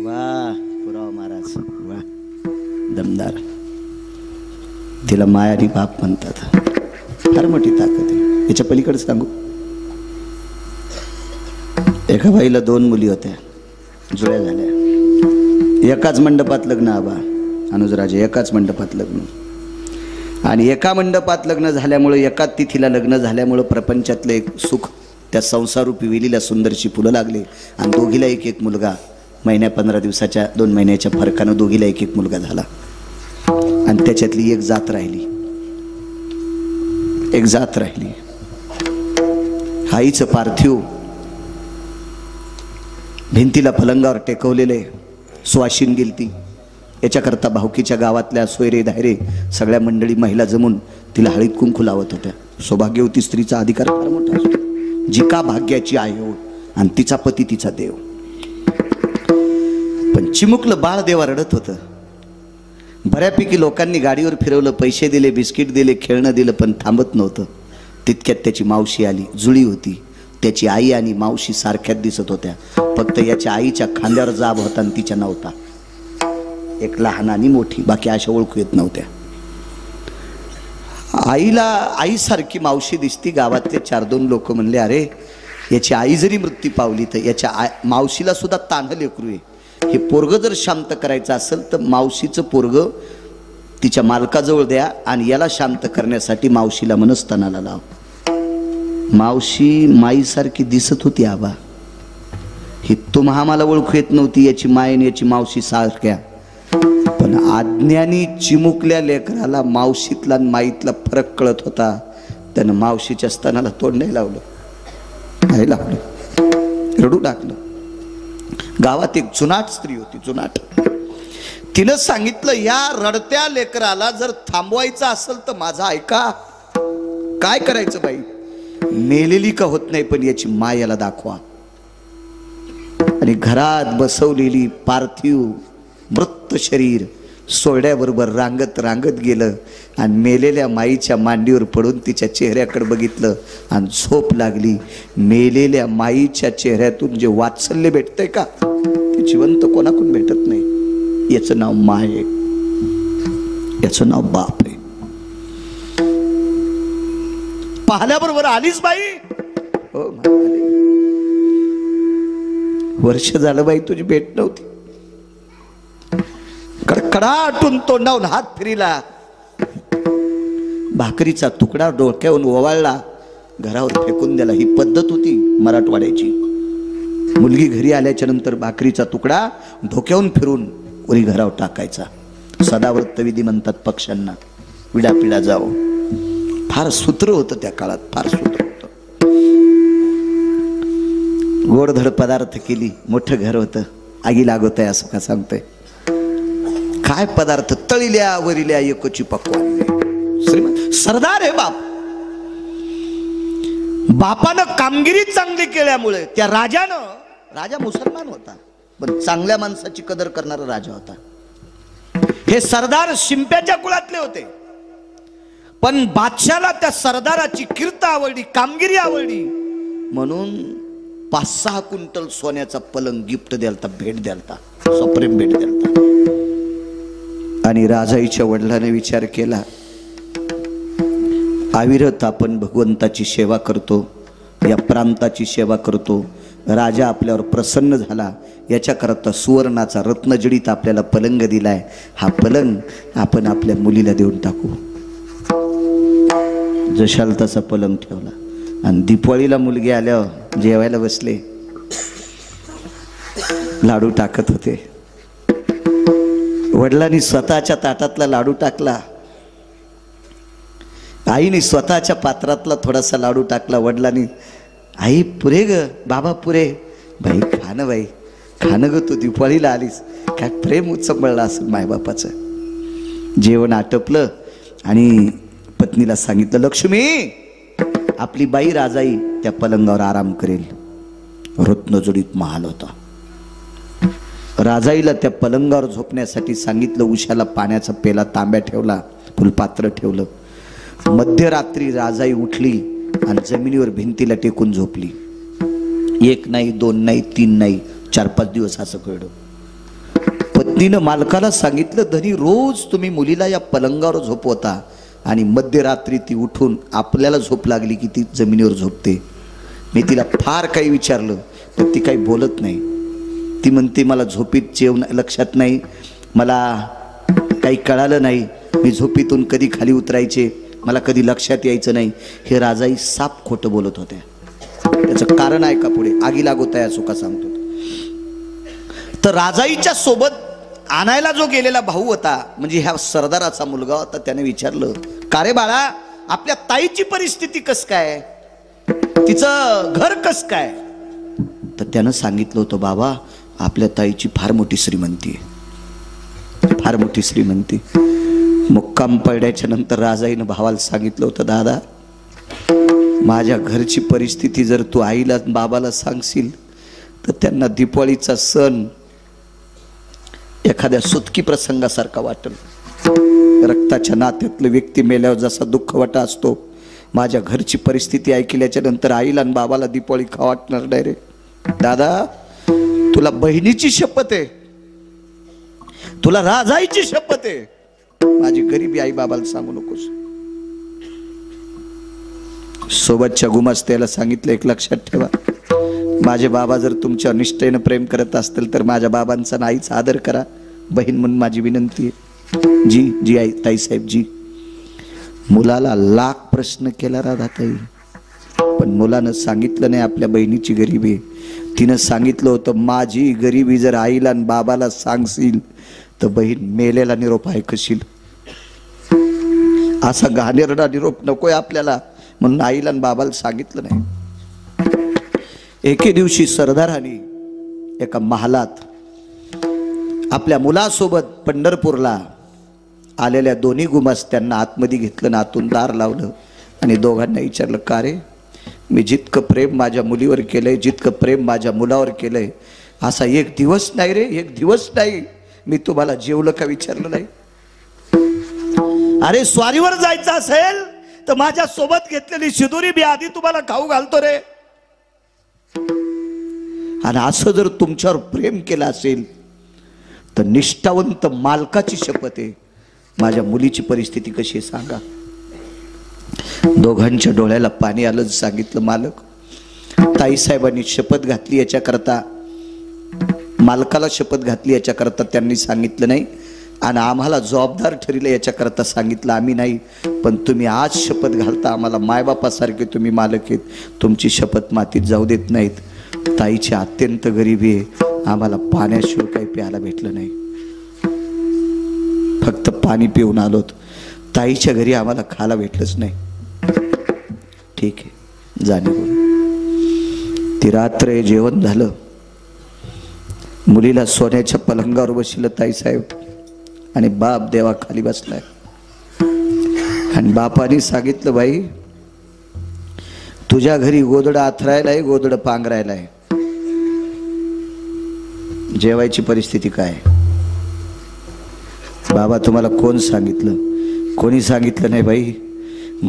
वाह पुराव महाराज, वाह दमदार. तिला माय आणि बाप म्हणतात. फार मोठी ताकद आहे. याच्या पलीकडे सांगू, एका बाईला 2 मुली होत्या, जुळ्या झाल्या. एकाच मंडपात लग्न. आबा अनुजराजे एकाच मंडपात लग्न. आणि एका मंडपात लग्न झाल्यामुळे, एकाच तिथीला लग्न झाल्यामुळं प्रपंचातलं एक सुख त्या संसारूपी वेलीला सुंदरशी फुलं लागली. आणि दोघीला एक एक मुलगा. महिन्या 15 दिवसाच्या 2 महिन्याच्या फरकानं दोघीला एक एक मुलगा झाला. आणि त्याच्यातली एक जात राहिली, एक जात राहिली. आईचं पार्थिव भिंतीला पलंगावर टेकवलेले, सुवाशीन गेलती. याच्याकरता भाऊकीच्या गावातल्या सोयरे धायरे सगळ्या मंडळी महिला जमून तिला हळीत कुंकू लावत होत्या. सौभाग्यवती स्त्रीचा अधिकार फार मोठा असतो. जी का भाग्याची आहे हो, आणि तिचा पती तिचा देव. पण चिमुकलं बाळ देवा रडत होतं. बऱ्यापैकी लोकांनी गाडीवर फिरवलं, पैसे दिले, बिस्किट दिले, खेळणं दिलं, पण थांबत नव्हतं. तितक्यात त्याची मावशी आली, जुळी होती. त्याची आई आणि मावशी सारख्याच दिसत होत्या, फक्त याच्या आईच्या खांद्यावर जाब होता आणि तिच्या नव्हता. एक लहान आणि मोठी, बाकी अशा ओळखू येत नव्हत्या. आईसारखी मावशी दिसती. गावातले 4-2 लोक म्हणले, अरे याची आई जरी मृत्यू पावली तर याच्या मावशीला सुद्धा तान्ह लेकरू आहे, हे पोरग जर शांत करायचं असेल तर मावशीचं पोरग तिच्या मालकाजवळ द्या आणि याला शांत करण्यासाठी मावशीला मनस्तानाला लाव. मावशी माईसारखी दिसत होती आबा. ही तुम्हा आम्हाला ओळखू येत नव्हती, याची माय आणि याची मावशी सारख्या. पण आज्ञानी चिमुकल्या लेकराला मावशीतला आणि माईतला फरक कळत होता. त्यानं मावशीच्या स्तनाला तोंड नाही लावलं, नाही लावलं, रडू लागलं. गावात एक जुनाट स्त्री होती, जुनाट. तिनं सांगितलं, या रडत्या लेकराला जर थांबवायचं असेल तर माझा ऐका. काय करायचं बाई? मेलेली का होत नाही, पण याची मायाला दाखवा. आणि घरात बसवलेली पार्थिव मृत शरीर सोहळ्याबरोबर रांगत रांगत गेलं आणि मेलेल्या माईच्या मांडीवर पडून तिच्या चेहऱ्याकडे बघितलं आणि झोप लागली. मेलेल्या माईच्या चेहऱ्यातून जे वात्सल्य भेटतंय का, ते जिवंत कोणाकडून भेटत नाही. याचं नाव माय आहे, याचं नाव बाप आहे. पाहल्याबरोबर आलीच बाई. हो, वर्ष झालं बाई तुझी भेट नव्हती. कडकडाटून तोंडावून हात फिरिला. भाकरीचा तुकडा डोक्यावरून ओवाळला, घरावर फेकून दिला. ही पद्धत होती मराठवाड्याची. मुलगी घरी आल्याच्या नंतर भाकरीचा तुकडा डोक्यावरून फिरून वरी घरावर टाकायचा. सदाव्रत विधी म्हणतात पक्ष्यांना, विडापिडा जाओ. फार सूत्र होतं त्या काळात, फार सूत्र होतं. गोडधड पदार्थ केली. मोठं घर होतं, आगी लागत आहे असं का सांगतोय. काय पदार्थ? तळिल्या वरिल्या एकोची पकवान. श्रीमंत सरदार आहे बाप. बापानं कामगिरी चांगली केल्यामुळे त्या राजानं, राजा मुसलमान होता पण चांगल्या माणसाची कदर करणारा राजा होता. हे सरदार शिंप्याच्या कुळातले होते, पण बादशाला त्या सरदाराची कीर्त आवडली, कामगिरी आवडली, म्हणून 5-6 क्विंटल सोन्याचा पलंग गिफ्ट द्यालता, भेट द्यालता, सप्रेम भेट द्यालता. आणि राजाईच्या वडिलांनी विचार केला, अविरत आपण भगवंताची सेवा करतो, या प्रांताची सेवा करतो, राजा आपल्यावर प्रसन्न झाला, याच्याकरता सुवर्णाचा रत्नजडीत आपल्याला पलंग दिलाय. हा पलंग आपण आपल्या मुलीला देऊन टाकू. जशाल तसा पलंग ठेवला. आणि दिवाळीला मुलगी आल्यावर जेवायला बसले, लाडू टाकत होते. वडिलांनी स्वतःच्या ताटातला लाडू टाकला, आईने स्वतःच्या पात्रातला थोडासा लाडू टाकला. वडिलांनी, आई पुरे ग, बाबा पुरे. बाई खाणं, बाई खाणं ग, तू दिवाळीला आलीस, काय प्रेम उचंबळला असेल मायबापाचं. जेवण आटपलं आणि पत्नीला सांगितलं, लक्ष्मी आपली बाई राजाई त्या पलंगावर आराम करेल. रत्नजडीत महाल होता. राजाईला त्या पलंगावर झोपण्यासाठी सांगितलं. उशाला पाण्याचा पेला, तांब्या ठेवला, फुलपात्र ठेवलं. मध्यरात्री राजाई उठली आणि जमिनीवर भिंतीला टेकून झोपली. 1 नाही, 2 नाही, 3 नाही, 4-5 दिवस असं कळलं. पत्नीनं मालकाला सांगितलं, धनी रोज तुम्ही मुलीला या पलंगावर झोपवता आणि मध्यरात्री ती उठून आपल्याला झोप लागली की ती जमिनीवर झोपते. मी तिला फार काही विचारलं पण ती काही बोलत नाही. ती म्हणते, मला झोपीत जेवण लक्षात नाही, मला काही कळालं नाही, मी झोपीतून कधी खाली उतरायचे, मला कधी लक्षात यायचं नाही. हे राजाई साप खोटं बोलत होत्या. त्याचं कारण आहे का पुढे, आगी लागत आहे असं का सांगतो. तर राजाईच्या सोबत आणायला जो गेलेला भाऊ होता, म्हणजे ह्या सरदाराचा मुलगा होता, त्याने विचारलं, का रे बाळा, आपल्या ताईची परिस्थिती कस काय, तिचं घर कस काय. तर त्यानं सांगितलं होतं, बाबा आपल्या ताईची फार मोठी श्रीमंती आहे, फार मोठी श्रीमंती. मुक्काम पडल्याच्या नंतर राजाईनं भावाला सांगितलं होतं, दादा माझ्या घरची परिस्थिती जर तू आईला बाबाला सांगशील तर त्यांना दिवाळीचा सण एखाद्या सुतकी प्रसंगासारखा वाटेल. रक्ताच्या नात्यातलं व्यक्ती मेल्यावर जसा दुःख वाटा असतो, माझ्या घरची परिस्थिती ऐकल्याच्या नंतर आईला आणि बाबाला दीपावली खाऊ वाटणार नाही रे. दादा तुला बहिणीची शपथ आहे, तुला राजाईची शपथ आहे, माझी गरिबी आई बाबाला सांगू नकोस. सोबतच्या गुमास्त्याला सांगितलं एक लक्षात ठेवा, माझे बाबा जर तुमच्या निष्ठेनं प्रेम करत असतील तर माझ्या बाबांचा नाहीच आदर करा. बहीण म्हणून माझी विनंती आहे. जी जी आई ताईसाहेब जी. मुलाला लाख प्रश्न केला राधाताई, पण मुलानं सांगितलं नाही आपल्या बहिणीची गरिबी. तिनं सांगितलं होतं माझी गरिबी जर आईला आणि बाबाला सांगशील तर बहीण मेलेला निरोप ऐकशील. असा घाणेरडा निरोप नकोय आपल्याला, म्हणून आईला आणि बाबाला सांगितलं नाही. एके दिवशी सरदारांनी एका महालात आपल्या मुलासोबत पंढरपूरला आलेल्या दोन्ही गुमास्त्यांना आतमध्ये घेतलं, आतून दार लावलं आणि दोघांना विचारलं, का रे, मी जितकं प्रेम माझ्या मुलीवर केलंय, जितकं प्रेम माझ्या मुलावर केलंय, असा एक दिवस नाही रे, एक दिवस नाही मी तुम्हाला जेवलं का विचारलं नाही. अरे स्वारीवर जायचं असेल तर माझ्या सोबत घेतलेली शिदोरी बी आधी तुम्हाला खाऊ घालतो रे. आणि असं जर तुमच्यावर प्रेम केलं असेल तर निष्ठावंत मालकाची शपथ आहे, माझ्या मुलीची परिस्थिती कशी आहे सांगा. दोघांच्या डोळ्याला पाणी आलं. सांगितलं मालक, ताईसाहेबांनी शपथ घातली याच्याकरता, मालकाला शपथ घातली याच्याकरता त्यांनी सांगितलं नाही, आणि आम्हाला जबाबदार ठरलं याच्याकरता सांगितलं आम्ही नाही. पण तुम्ही आज शपथ घालता आम्हाला मायबापासारखे तुम्ही मालक आहेत, तुमची शपथ मातीत जाऊ देत नाहीत. ताईची अत्यंत गरिबी आहे, आम्हाला पाण्याशिवाय काही प्यायला भेटलं नाही, फक्त पाणी पिऊन आलोत, ताईच्या घरी आम्हाला खायला भेटलंच नाही. ठीक आहे जाणे. ती रात्र जेवण झालं, मुलीला सोन्याच्या पलंगावर बसलं ताईसाहेब, आणि बाप देवा खाली बसलाय. आणि बापाने सांगितलं, बाई तुझ्या घरी गोदड आथरायलाय, गोदड पांघरायलाय, जेवायची परिस्थिती काय. बाबा तुम्हाला कोण सांगितलं. कोणी सांगितलं नाही बाई,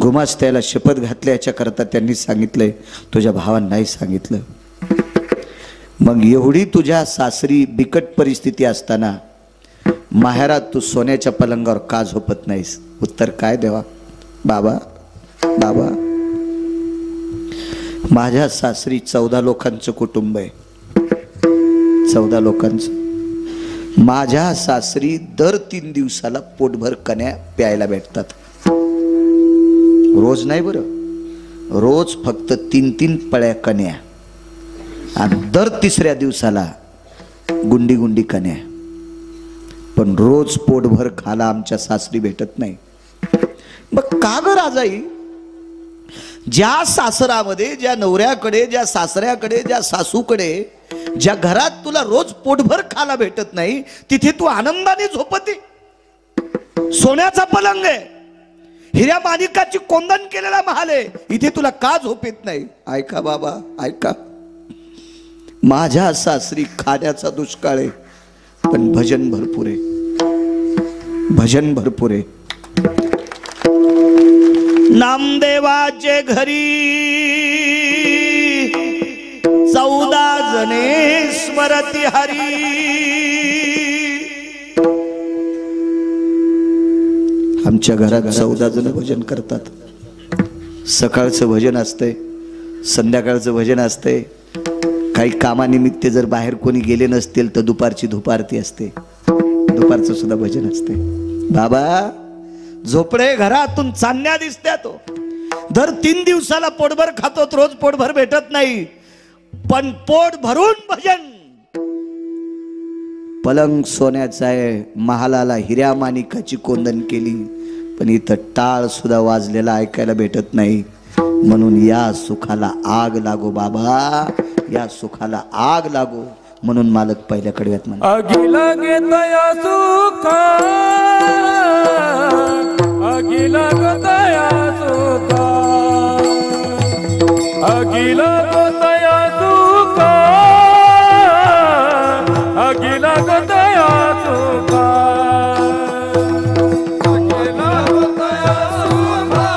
गुमास्त्याला शपथ घातल्याच्या करता त्यांनी सांगितलंय, तुझ्या भावानं नाही सांगितलं. मग एवढी तुझ्या सासरी बिकट परिस्थिती असताना माहेरात तू सोन्याच्या पलंगावर का झोपत नाहीस. उत्तर काय देवा. बाबा बाबा माझ्या सासरी 14 लोकांचं कुटुंब आहे, 14 लोकांचं. माझ्या सासरी दर 3 दिवसाला पोटभर कन्या प्यायला भेटतात. रोज नाही बरं, रोज फक्त 3-3 पळ्या कन्या, आणि दर 3ऱ्या दिवसाला गुंडी गुंडी कन्या. पण रोज पोटभर खाला आमच्या सासरी भेटत नाही. मग का ग राजाई, ज्या सासरामध्ये, ज्या नवऱ्याकडे, ज्या सासऱ्याकडे, ज्या सासूकडे, ज्या घरात तुला रोज पोटभर खायला भेटत नाही, तिथे तू आनंदाने झोपते. सोन्याचा पलंग आहे, हिऱ्या माणिकाची कोंदण केलेला महाल आहे, इथे तुला का झोप येत नाही. ऐका बाबा ऐका, माझ्या सासरी खाण्याचा दुष्काळ आहे, पण भजन भरपूर आहे, भजन भरपूर आहे. नामदेवाचे घरी 14 जणे स्मरती हरी. आमच्या घरात 14 जण भजन करतात. सकाळचं भजन असतंय, संध्याकाळचं भजन असतंय. काही कामानिमित्त जर बाहेर कोणी गेले नसतील तर दुपारची धूपारती असते, दुपारचं सुद्धा भजन असते. बाबा झोपडे घरातून चांदण्या दिसत्या. तो दर 3 दिवसाला पोटभर खातो, रोज पोटभर भेटत नाही, पण पोट भरून भजन. पलंग सोन्याचा आहे, महालाला हिऱ्या माणिकाची कोंदण केली, पण इथं टाळ सुद्धा वाजलेला ऐकायला भेटत नाही. म्हणून या सुखाला आग लागो बाबा, या सुखाला आग लागो. म्हणून मालक पहिल्या कडव्यात म्हणा, अगिला घेतया सुखा, अगिला गतया सुखा, अगिला गतया सुखा, अगिला गतया सुखा, अगिला गतया सुखा,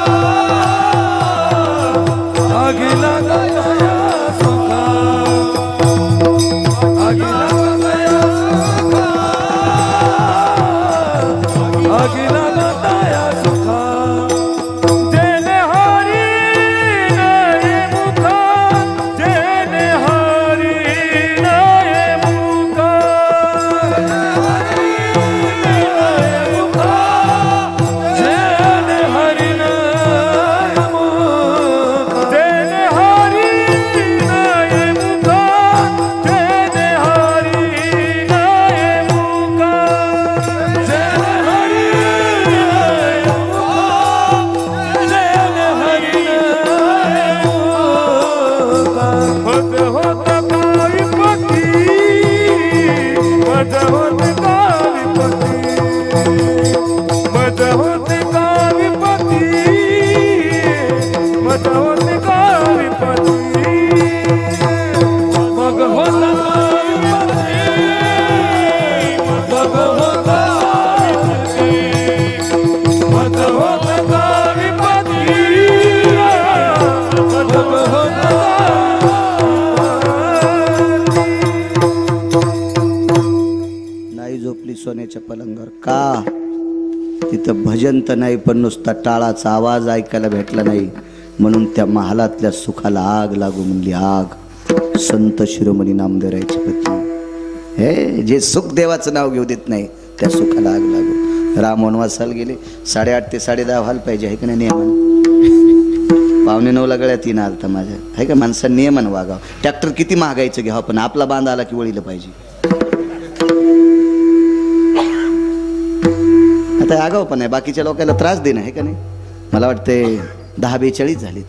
तिथं भजन तर नाही, पण नुसता टाळाचा आवाज ऐकायला भेटला नाही, म्हणून त्या महालातल्या सुखाला आग लागू म्हणली आग. संत शिरोमणी नामदेवरायची पत्नी. हे जे सुख देवाचं नाव घेऊ देत नाही त्या सुखाला आग लागू. राम वनवासाला गेले, 8:30 ते 10:30 व्हायला पाहिजे आहे का नाही नियमन. 8:45 गळ्यात येणं आलता माझ्या आहे का. माणसानं नियमन वागावं. ट्रॅक्टर किती महागायचं घ्यावं, पण आपला बांध आला की वळीला पाहिजे. आता आगाव पण आहे, बाकीच्या लोकांना त्रास देणं आहे का नाही. मला वाटते 10:42 झालीत,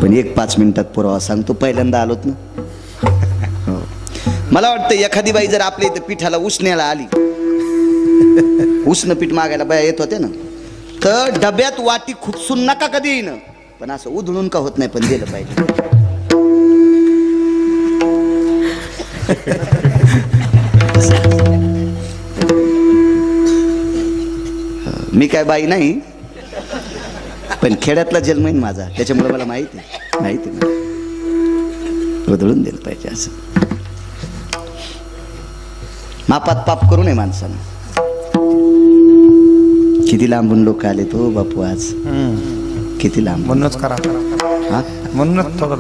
पण 5 मिनिटात पुरावा सांगतो. पहिल्यांदा आलोत ना. हो. मला वाटतं एखादी बाई जर आपल्या इथं पिठाला उसण्याला आली, उष्ण पीठ मागायला बाया येत होत्या ना, तर डब्यात वाटी खुपसून नका कधी येईन, पण असं उधळून का होत नाही, पण दिलं पाहिजे. मी काय बाई नाही, पण खेड्यातला जन्म आहे माझा, त्याच्यामुळे मला माहिती आहे उधळून दिलं पाहिजे. असं मापात पाप करू नये माणसानं. किती लांबून लोक आले तो बापू आज, किती लांब. म्हणूनच करा, म्हणूनच थोडं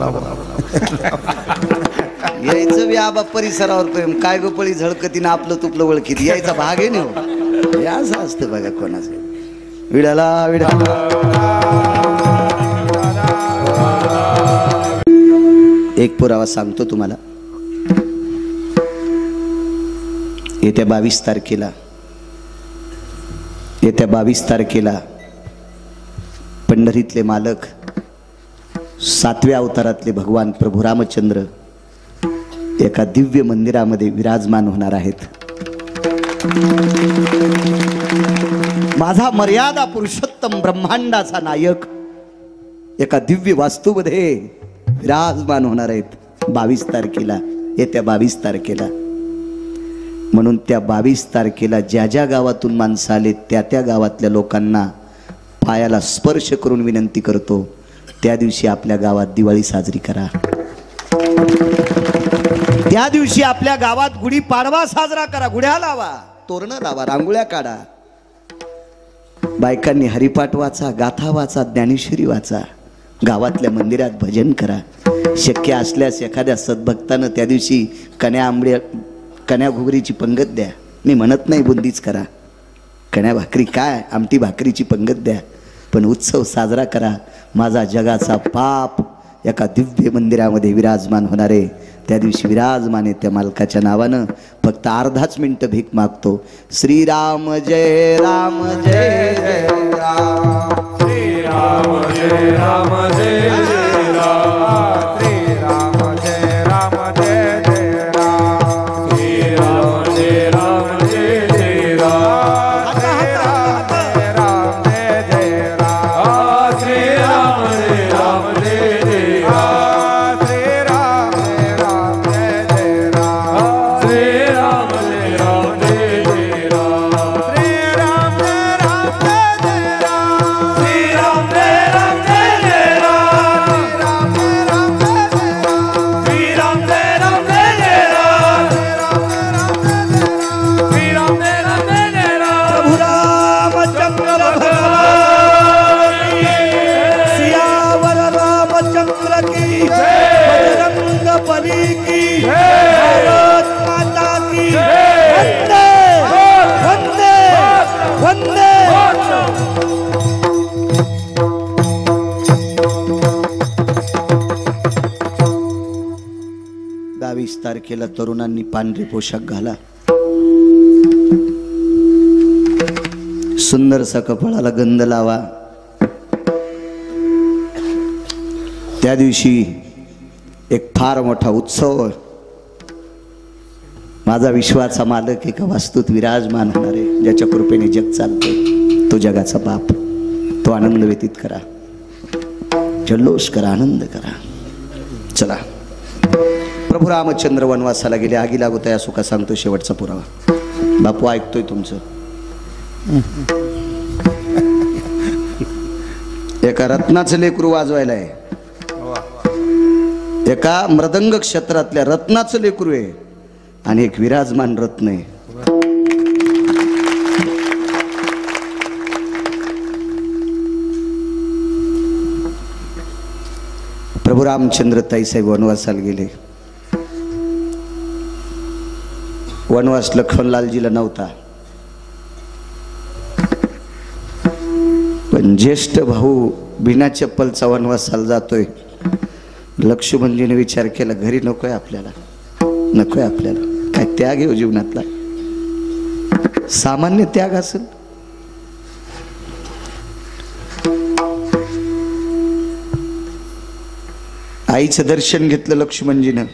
यायचं बी आबा परिसरावर प्रेम. काय गोपळी झळकतीनं आपलं तुपलं ओळखीत यायचा भाग आहे ना. हे असं असतं बघा कोणाचं. विडाला विडाला एक पुरावा सांगतो तुम्हाला. येत्या 22 तारखेला पंढरीतले मालक, 7व्या अवतारातले भगवान प्रभू रामचंद्र एका दिव्य मंदिरामध्ये विराजमान होणार आहेत. माझा मर्यादा पुरुषोत्तम ब्रह्मांडाचा नायक एका दिव्य वास्तूमध्ये विराजमान होणार आहेत 22 तारखेला, येत्या 22 तारखेला. म्हणून त्या 22 तारखेला ज्या ज्या गावातून माणसं आले त्या त्या गावातल्या लोकांना पायाला स्पर्श करून विनंती करतो, त्या दिवशी आपल्या गावात दिवाळी साजरी करा. त्या दिवशी आपल्या गावात गुढीपाडवा साजरा करा. गुढ्या लावा, तोरणं लावा, रांगोळ्या काढा. बायकांनी हरिपाठ वाचा, गाथा वाचा, ज्ञानेश्वरी वाचा. गावातल्या मंदिरात भजन करा. शक्य असल्यास एखाद्या सद्भक्तानं त्या दिवशी कण्या घुगरीची पंगत द्या. मी म्हणत नाही बुंदीच करा, कण्या भाकरी काय, आमटी भाकरीची पंगत द्या, पण उत्सव साजरा करा. माझा जगाचा पाप एका दिव्य मंदिरामध्ये विराजमान होणार आहे. त्या दिवशी विराजमान आहे त्या मालकाच्या नावानं फक्त अर्धाच मिनिट भीक मागतो. श्रीराम जय राम जय जय राम, श्रीराम जय राम जय जय राम, श्रीराम जय राम जय जय राम, श्रीराम जय राम जय जय राम, राम जय जय राम, श्रीराम जय राम जय जय राम, श्रीराम जय राम जय जय राम, श्रीराम जय राम जय जय राम, श्रीराम जय राम जय जय राम, श्रीराम जय राम जय जय राम, श्रीराम जय राम जय जय राम, श्रीराम जय राम जय जय राम, श्रीराम जय राम जय जय राम. प्रभु रामचंद्र भगवान सियावर रामचंद्र की बजरंग बली की भारत माता की वंदे वंदे वंदे. 22 तारखेला तरुणांनी पांढरे पोशाख घाला. सुंदरसा कपाळाला गंध लावा. त्या दिवशी एक फार मोठा उत्सव माझा विश्वाचा मालक एका वास्तूत विराजमान होणार आहे. ज्याच्या कृपेने जग चालतं तो जगाचा बाप. तो आनंद व्यतीत करा, जल्लोष करा, आनंद करा. चला. प्रभू रामचंद्र वनवासाला गेले. आगी लागू या सुखा सांगतो शेवटचा पुरावा. बापू ऐकतोय तुमचं. एका रत्नाचं लेकरू वाजवायला आहे. एका मृदंग क्षेत्रातल्या रत्नाचं लेकरू आहे आणि एक विराजमान रत्न आहे. प्रभू रामचंद्र ताईसाहेब वनवासाला गेले. वनवास लखनलालजीला नव्हता, पण ज्येष्ठ भाऊ बिना चप्पलचा वनवासाला जातोय. लक्ष्मणजीने विचार केला, घरी नकोय आपल्याला, नकोय आपल्याला, काय त्याग येऊ जीवनातला, सामान्य त्याग असेल. आईचं दर्शन घेतलं लक्ष्मणजीनं.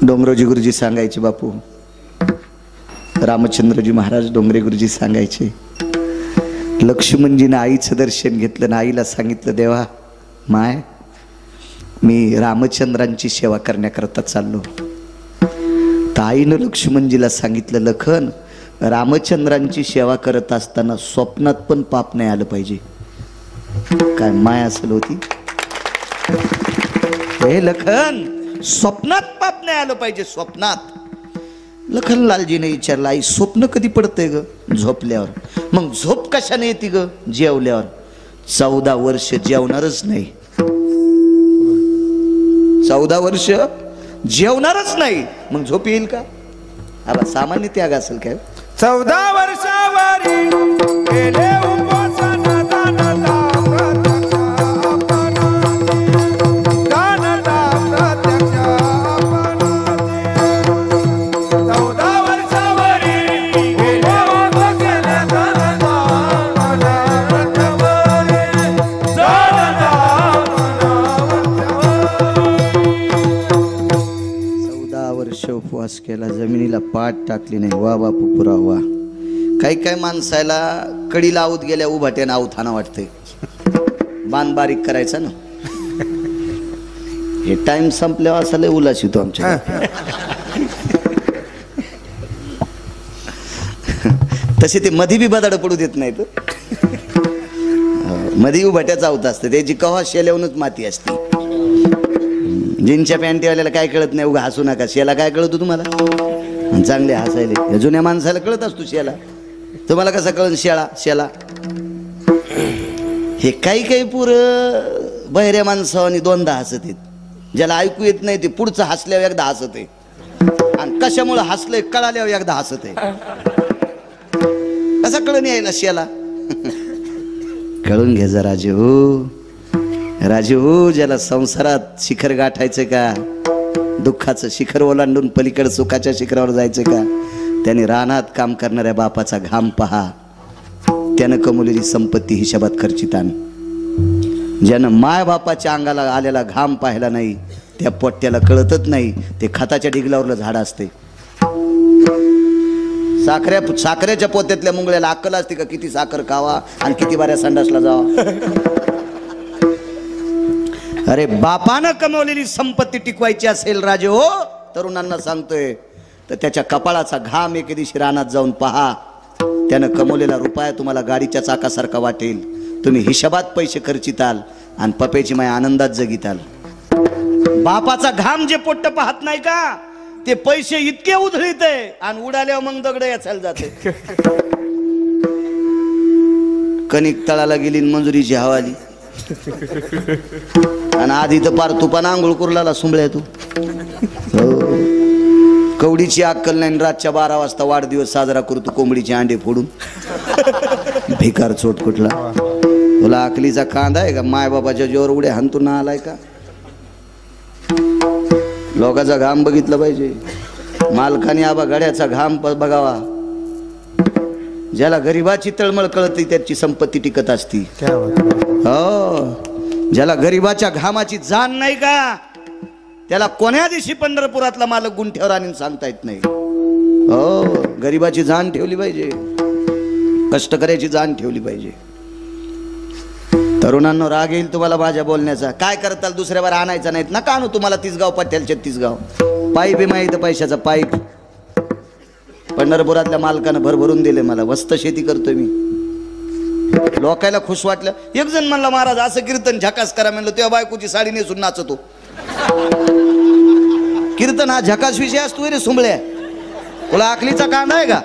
डोंगरोजी गुरुजी सांगायचे, बापू रामचंद्रजी महाराज डोंगरे गुरुजी सांगायचे, लक्ष्मणजीनं आईचं दर्शन घेतलं ना आईला सांगितलं, देवा माय मी रामचंद्रांची सेवा करण्याकरता चाललो. तर आईनं लक्ष्मणजीला सांगितलं, लखन रामचंद्रांची सेवा करत असताना स्वप्नात पण पाप नाही आलं पाहिजे. काय माय असेल होती हे लखन, स्वप्नात पाप नाही आलं पाहिजे, स्वप्नात. लखनलालजीने विचारलं, आई स्वप्न कधी पडतंय ग? झोपल्यावर. मग झोप कशाने येते ग? जेवल्यावर. 14 वर्ष जेवणारच नाही, 14 वर्ष जेवणारच नाही, मग झोप येईल का? आला सामान्य त्याग असेल काय? 14 वर्षावरी गेले उपोषण दानता प्रत्यक्ष आपणाचे, दानता प्रत्यक्ष आपणाचे. 14 वर्षावरी गेले उपोषण दानता मनावरती, दानता मनावरती. 14 वर्ष उपवास केला, जमिनीला पाठ टाकली नाही. वा बापू पुरा वा. काही काही माणसाला कडीला आऊत गेल्या उभाट्यानं आऊथाना वाटतंय, बांध बारीक करायचा ना. हे टाइम संपल्यावर असा लय उल्हास येतो आमच्या. तसे ते मधी बी बदाड पडू देत नाहीत. मधी उभाट्याचा आऊत असतं, त्याची कव्हा शेल्यावूनच माती असते. जीनच्या पॅन्टीवाल्याला काय कळत नाही, उगा हसू नका. शेला काय कळतो तुम्हाला? चांगले हसायले. या जुन्या माणसाला कळत असतो शेला, तुम्हाला कसं कळन शेळा शेला? हे काही काही पुरं बहिऱ्या माणसावानी दोनदा हसत आहेत. ज्याला ऐकू येत नाही ते पुढचं हसल्यावर एकदा हसत आहे, आणि कशामुळे हसलंय कळाल्यावर एकदा हसत आहे. कसा कळून यायला शेला? कळून घे जा राजू, राजू. ज्याला संसारात शिखर गाठायचं का, दुःखाचं शिखर ओलांडून पलीकडे सुखाच्या शिखरावर जायचं का, त्याने रानात काम करणाऱ्या बापाचा घाम पहा. त्यानं कमवलेली संपत्ती हिशोबात खर्चित आण. ज्यानं माय बापाच्या अंगाला आलेला घाम पाहिला नाही, त्या पोट्याला कळतच नाही ते खताच्या ढिगलावरलं झाड असते. साखरेच्या पोत्यातल्या मुंगळ्याला अक्कल असते का किती साखर खावा आणि किती बाऱ्या संडासला जावा? अरे बापानं कमवलेली संपत्ती टिकवायची असेल राजे हो, तरुणांना सांगतोय, तर त्याच्या कपाळाचा घाम एके दिवशी रानात जाऊन पहा. त्यानं कमवलेला रुपया तुम्हाला गाडीच्या चाकासारखा वाटेल. तुम्ही हिशोबात पैसे खर्चिताल आणि पप्याची माय आनंदात जगिताल. बापाचा घाम जे पोट्ट पाहत नाही का, ते पैसे इतके उधळीत आहे आणि उडाल्यावर मग दगड याचायला जाते. कणिक तळाला गेली मंजुरीची हवाली, आणि आधी तर पार तुपानं आंघोळ कुरलाला सुंबळ्या तू. कवडीची अक्कल नाही, रातच्या 12 वाजता वाढदिवस साजरा करतो कोंबडीचे अंडे फोडून. भिकार चोट कुठला? तुला अकलीचा कांदा आहे का? मायबापाच्या जोर उड्या हंतून ना आलाय का? लोकांचा घाम बघितलं पाहिजे. मालकाने आबा गड्याचा घाम बघावा. ज्याला गरिबाची तळमळ कळते त्याची संपत्ती टिकत असती. हो, ज्याला गरिबाच्या घामाची जाण नाही का, त्याला कोण्या दिवशी पंढरपुरातला मालक गुंठ्यावर आणून सांगता येत नाही. हो, गरिबाची जाण ठेवली पाहिजे, कष्टकऱ्याची जाण ठेवली पाहिजे. तरुणांना राग येईल तुम्हाला माझ्या बोलण्याचा. काय करताल? दुसऱ्या बार आणायचा नाहीत ना का आणू तुम्हाला 30 गाव पट्ट्याला 36 गाव. पाईप आहे माहिती पैशाचा पाईप. पंढरपुरातल्या मालकानं भरभरून दिले मला. वस्त शेती करतोय मी. लोकायला खुश वाटलं. एक जण म्हणला, महाराज असं कीर्तन झकास करा. म्हणलं तेव्हा बायकोची साडी नेसून नाचतो. कीर्तन हा झकास विषय असतो रे सुंबळ्या. तुला अकलीचा कांदा आहे का?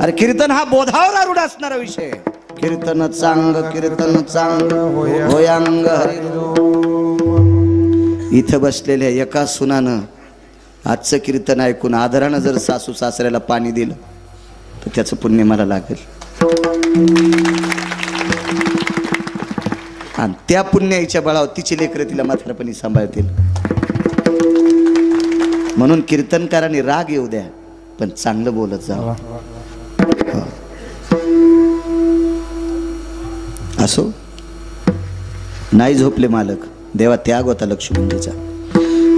अरे कीर्तन हा बोधावर आरूढ असणारा विषय. कीर्तन चांग होयांग हरी. इथं बसलेल्या एका सुनानं आजचं कीर्तन ऐकून आदरानं जर सासू सासऱ्याला पाणी दिलं तर त्याचं पुण्य मला लागेल. आणि त्या पुण्याच्या बळावर तिची लेकरं तिला म्हातारपणी सांभाळतील. म्हणून कीर्तनकारांनी राग येऊ द्या पण चांगलं बोलत जा. असो नाही झोपले मालक, देवा त्याग होता लक्ष्मणजीचा.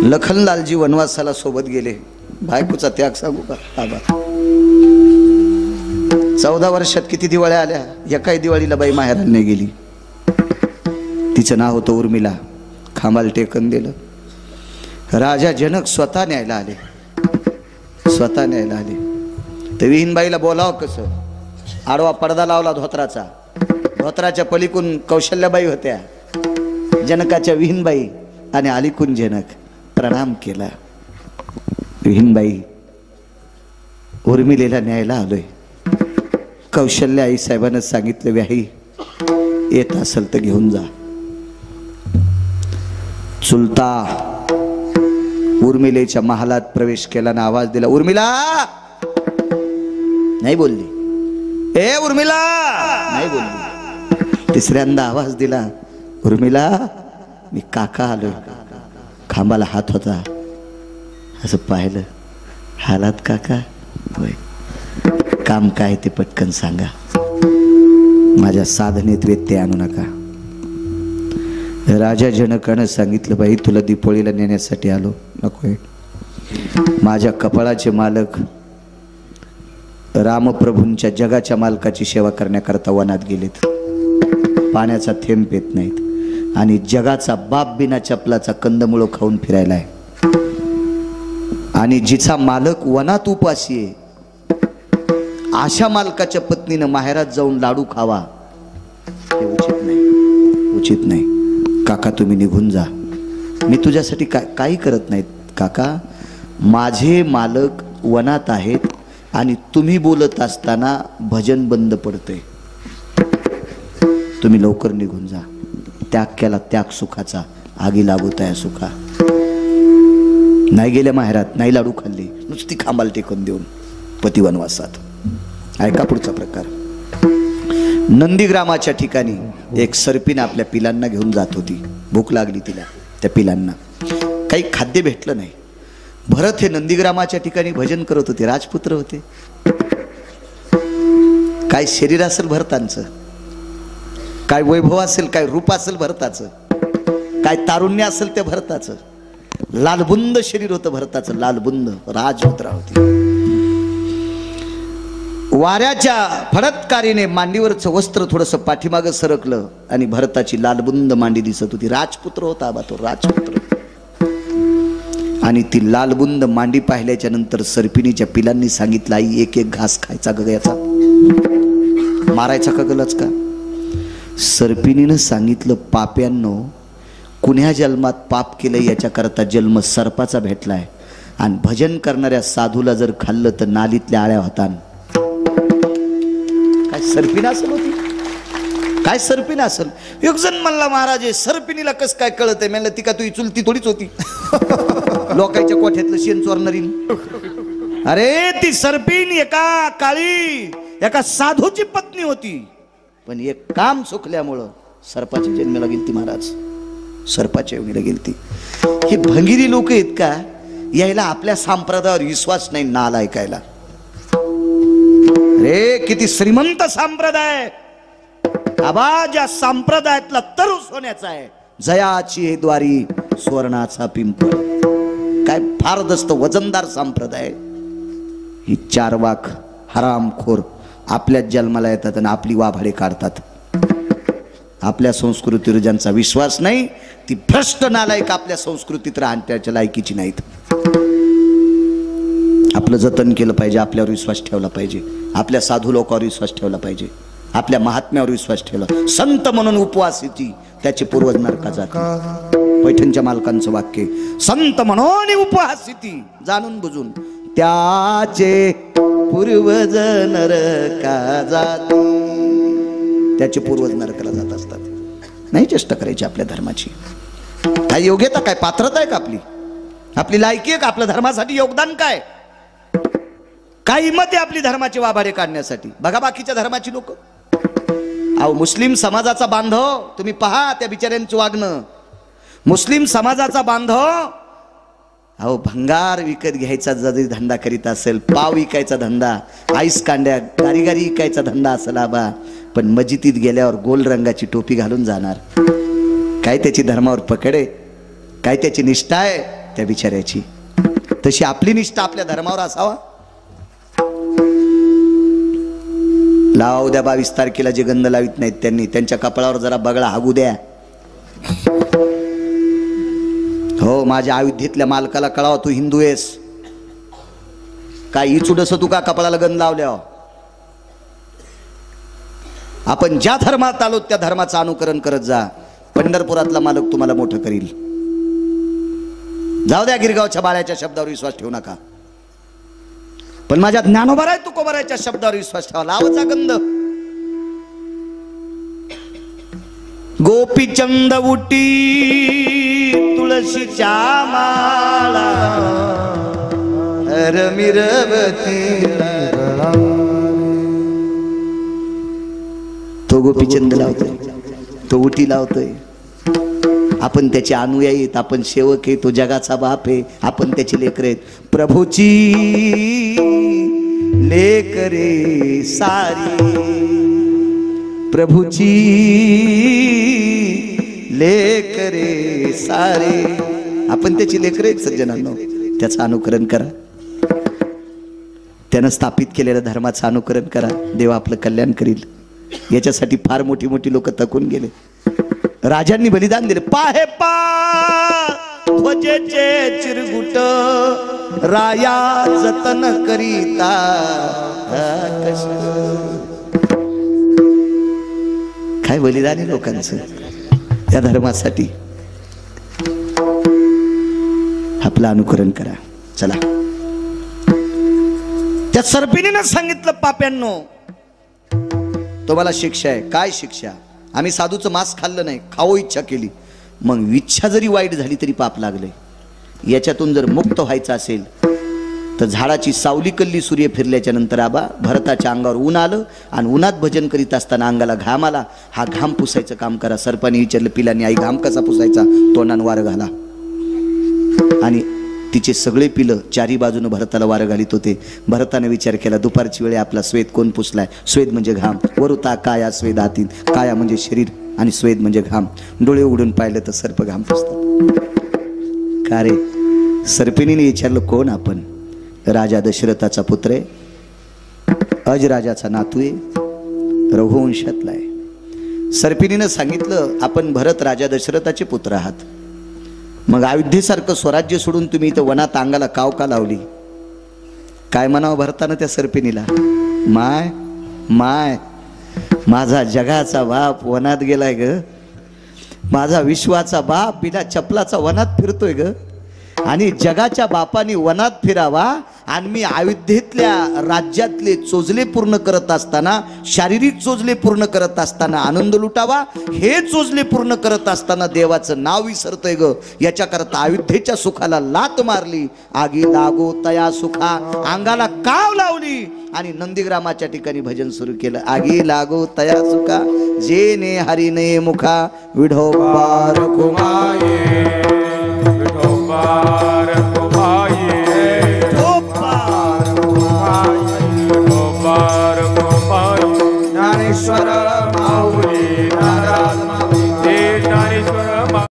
लखनलालजी वनवासाला सोबत गेले. बायकोचा त्याग सांगू का बाबा. 14 वर्षात किती दिवाळ्या आल्या, एकाही दिवाळीला बाई माहेराला नाही गेली. तिचं नाव होतं उर्मिला. खांबाला टेकन दिलं. राजा जनक स्वतः न्यायला आले. तर विहीनबाईला बोलावं कसं. आडवा पडदा लावला धोत्राचा. धोत्राच्या पलीकून कौशल्याबाई होत्या, जनकाच्या विहीनबाई, आणि अलीकून जनक. प्रणाम केला. विहीनबाई उर्मिलेला न्यायला आलोय. कौशल्या आई साहेबांना सांगितलं व्याही येत असेल तर घेऊन जा. चुलता उर्मिलेच्या महालात प्रवेश केला ना आवाज दिला, उर्मिला. नाही बोलली. ए उर्मिला नाही बोलली. तिसऱ्यांदा आवाज दिला, उर्मिला मी काका आलोय. खांबाला हात होता. असं पाहिलं. हालात काका? होय. काम काय ते पटकन सांगा. माझ्या साधनेत व्यत्यय आणू नका. राजा जनकानं सांगितलं, बाई तुला दीपोळीला नेण्यासाठी आलो. नकोय. माझ्या कपाळाचे मालक रामप्रभूंच्या जगाच्या मालकाची सेवा करण्याकरता वनात गेलेत. पाण्याचा थेंब पेत नाहीत आणि जगाचा बाप बिना चपलाचा कंदमुळं खाऊन फिरायला आहे. आणि जिचा मालक वनात उपाशी आहे अशा मालकाच्या पत्नीनं माहेरात जाऊन लाडू खावा हे उचित नाही. काका तुम्ही निघून जा. मी तुझ्यासाठी काही करत नाहीत काका. माझे मालक वनात आहेत आणि तुम्ही बोलत असताना भजन बंद पडतंय. तुम्ही लवकर निघून जा. त्याग केला त्याग सुखाचा, आगी लागू तया सुखा. नाही गेल्या माहेरात, नाही लाडू खाल्ली, नुसती खांबाला टेकून देऊन पती वनवासात. ऐका पुढचा प्रकार. नंदीग्रामाच्या ठिकाणी एक सर्पीन आपल्या पिलांना घेऊन जात होती. भूक लागली तिला. त्या पिलांना काही खाद्य भेटलं नाही. भरत हे नंदीग्रामाच्या ठिकाणी भजन करत होते. राजपुत्र होते. काय शरीर असेल भरतांचं, काय वैभव असेल, काय रूप असेल भरताचं, काय तारुण्य असेल त्या भरताचं. लालबुंद शरीर होतं भरताचं. लालबुंद राजमुद्रा होती. वाऱ्याच्या फडतकारीने मांडीवरचं वस्त्र थोडंसं पाठीमागं सरकलं आणि भरताची लालबुंद मांडी दिसत होती. राजपुत्र होता बा तो, राजपुत्र. आणि ती लालबुंद मांडी पाहिल्याच्या नंतर सर्पिणीच्या पिलांनी सांगितलं, आई एक एक घास खायचा ग याचा, मारायचा का गलच का. सर्पिणीनं सांगितलं, पाप्यांनो कुण्या जन्मात पाप केलं याच्याकरता जन्म सर्पाचा भेटलाय. आणि भजन करणाऱ्या साधूला जर खाल्लं तर नालीतल्या आळ्या होतात. काय सर्पिण असेल होती, काय सर्पिण असेल. एक जण म्हणला, महाराज सर्पिणीला कस काय कळत आहे. म्हणलं ती का तुझी चुलती थोडीच होती लोकांच्या कोठ्यातलं शेण चोरणारी. अरे ती सर्पिण एका काळी एका साधूची पत्नी होती. पण एक काम चुकल्यामुळं सर्पाच्या जन्माला गेलती महाराज. सर्पाच्या योनीला गेलती. हे भंगिरी लोक आहेत का, यायला आपल्या संप्रदायावर विश्वास नाही नाल ऐकायला. रे किती श्रीमंत संप्रदाय आबा. ज्या संप्रदायातला तरु सोन्याचा आहे. जयाची हे द्वारी सुवर्णाचा पिंपळ. काय फार दस्त वजनदार संप्रदाय. ही चारवाक हरामखोर आपल्याच जन्माला येतात आणि आपली वाभाडे काढतात. आपल्या संस्कृतीवर ज्यांचा विश्वास नाही ती भ्रष्ट नालायक आपल्या संस्कृतीत राहण्याच्या लायकीची नाहीत. आपलं जतन केलं पाहिजे. आपल्यावर विश्वास ठेवला पाहिजे. आपल्या साधू लोकांवर विश्वास ठेवला पाहिजे. आपल्या महात्म्यावर विश्वास ठेवला. संत म्हणून उपवासाची त्याचे पूर्वज नरकात जातात. पैठणच्या मालकांचं वाक्य, संत म्हणून उपवासिती जाणून बुजून त्याचे पूर्वज नरका जाती. त्याचे पूर्वज नरकाला जात असतात. नाही चेष्टा करायची आपल्या धर्माची. काय योग्यता, काय पात्रता आहे का आपली? आपली लायकी आहे का? आपल्या धर्मासाठी योगदान काय? काय हिंमत आहे आपली धर्माचे वाभारे काढण्यासाठी? बघा बाकीच्या धर्माची लोक. अहो मुस्लिम समाजाचा बांधव तुम्ही पहा त्या बिचाऱ्यांचं वागणं. मुस्लिम समाजाचा बांधव अहो भंगार विकत घ्यायचा जरी धंदा करीत असेल, पाव विकायचा धंदा, आईस कांड्या गारी विकायचा धंदा असेल आबा, पण मस्जिदीत गेल्यावर गोल रंगाची टोपी घालून जाणार. काय त्याची धर्मावर पकड आहे? काय त्याची निष्ठा आहे त्या बिचाऱ्याची? तशी आपली निष्ठा आपल्या धर्मावर असावा. लावू द्या 22 तारखेला जे गंध लावित नाहीत त्यांनी, त्यांच्या कपाळावर जरा बगळा हागू द्या. हो माझ्या अयोध्येतल्या मालकाला कळाव तू हिंदू आहेस काय? इचुडस तू का कपाळाला गंध लावल्या? आपण ज्या धर्मात आलो त्या धर्माचं अनुकरण करत जा. पंढरपुरातला मालक तुम्हाला मोठं करील. जाऊ द्या गिरगावच्या बाळ्याच्या शब्दावर विश्वास ठेवू नका, पण माझ्या ज्ञानोबाराय तुकोबारायच्या शब्दावर विश्वास ठेवा. लावचा गंध. गोपीचंद उटी तुळशीच्या माळा रमिरवती, तो गोपीचंद लावतोय, तो उटी लावतोय. आपण त्याचे अनुयायी आहेत, आपण सेवक आहे. तो जगाचा बाप आहे, आपण त्याची लेकर आहेत. प्रभूची लेकरे सारी, प्रभूची लेकरे सारे, आपण त्याची लेकरे आहेत सज्जनांनो. त्याचं अनुकरण करा. त्यानं स्थापित केलेल्या धर्माचं अनुकरण करा. देव आपलं कल्याण करील. याच्यासाठी फार मोठी मोठी लोक थकून गेले. राजांनी बलिदान दिले. पाहे ध्वजेचे चिरगुट राया जतन करीता, काय बलिदान आहे लोकांचं या धर्मासाठी. आपलं अनुकरण करा. चला. त्या सर्पिणीनं सांगितलं पाप्यांनो तुम्हाला शिक्षा आहे. काय शिक्षा? आम्ही साधूचं मांस खाल्लं नाही, खाऊ इच्छा केली. मग इच्छा जरी वाईट झाली तरी पाप लागले. याच्यातून जर मुक्त व्हायचं असेल तर झाडाची सावली कल्ली सूर्य फिरल्याच्या नंतर आबा भरताच्या अंगावर ऊन आलं आणि उन्हात भजन करीत असताना अंगाला घाम आला. हा घाम पुसायचं काम करा. सर्पाने विचारलं पिलांनी, आई घाम कसा पुसायचा? तोंडानं वारं घाला. आणि तिचे सगळे पिलं चारी बाजूने भरताला वारं घालीत होते. भरताने विचार केला दुपारची वेळे आपला स्वेद कोण पुसलाय? स्वेद म्हणजे घाम. वरुता काया स्वेदातील, काया म्हणजे शरीर आणि स्वेद म्हणजे घाम. डोळे उघडून पाहिलं तर सर्प घाम पुसतात. का रे? सर्पिणीने विचारलं कोण आपण? राजा दशरथाचा पुत्र आहे, अजराजाचा नातू आहे, रघुवंशातला आहे. सर्पिणीनं सांगितलं आपण भरत राजा दशरथाचे पुत्र आहात. मग अयोध्येसारखं स्वराज्य सोडून तुम्ही इथं वनात अंगाला काव का लावली? काय म्हणावं भरतानं त्या सर्पिणीला? माय माय माझा जगाचा बाप वनात गेलाय ग. माझा विश्वाचा बाप बिना चपलाचा वनात फिरतोय ग. आणि जगाच्या बापाने वनात फिरावा आणि मी अयोध्येतल्या राज्यातले चोजले पूर्ण करत असताना, शारीरिक चोजले पूर्ण करत असताना आनंद लुटावा. हे चोजले पूर्ण करत असताना देवाचं नाव विसरतोय ग. याच्याकरता अयोध्येच्या सुखाला लात मारली. आगी लागो तया सुखा, अंगाला काव लावली आणि नंदीग्रामाच्या ठिकाणी भजन सुरू केलं. आगी लागो तया सुखा, जेने हरिने मुखा विढोबा रखुमाये, विठोबार कुमाये, विठोबार कुमाये, ज्ञानेश्वर माऊली नाराज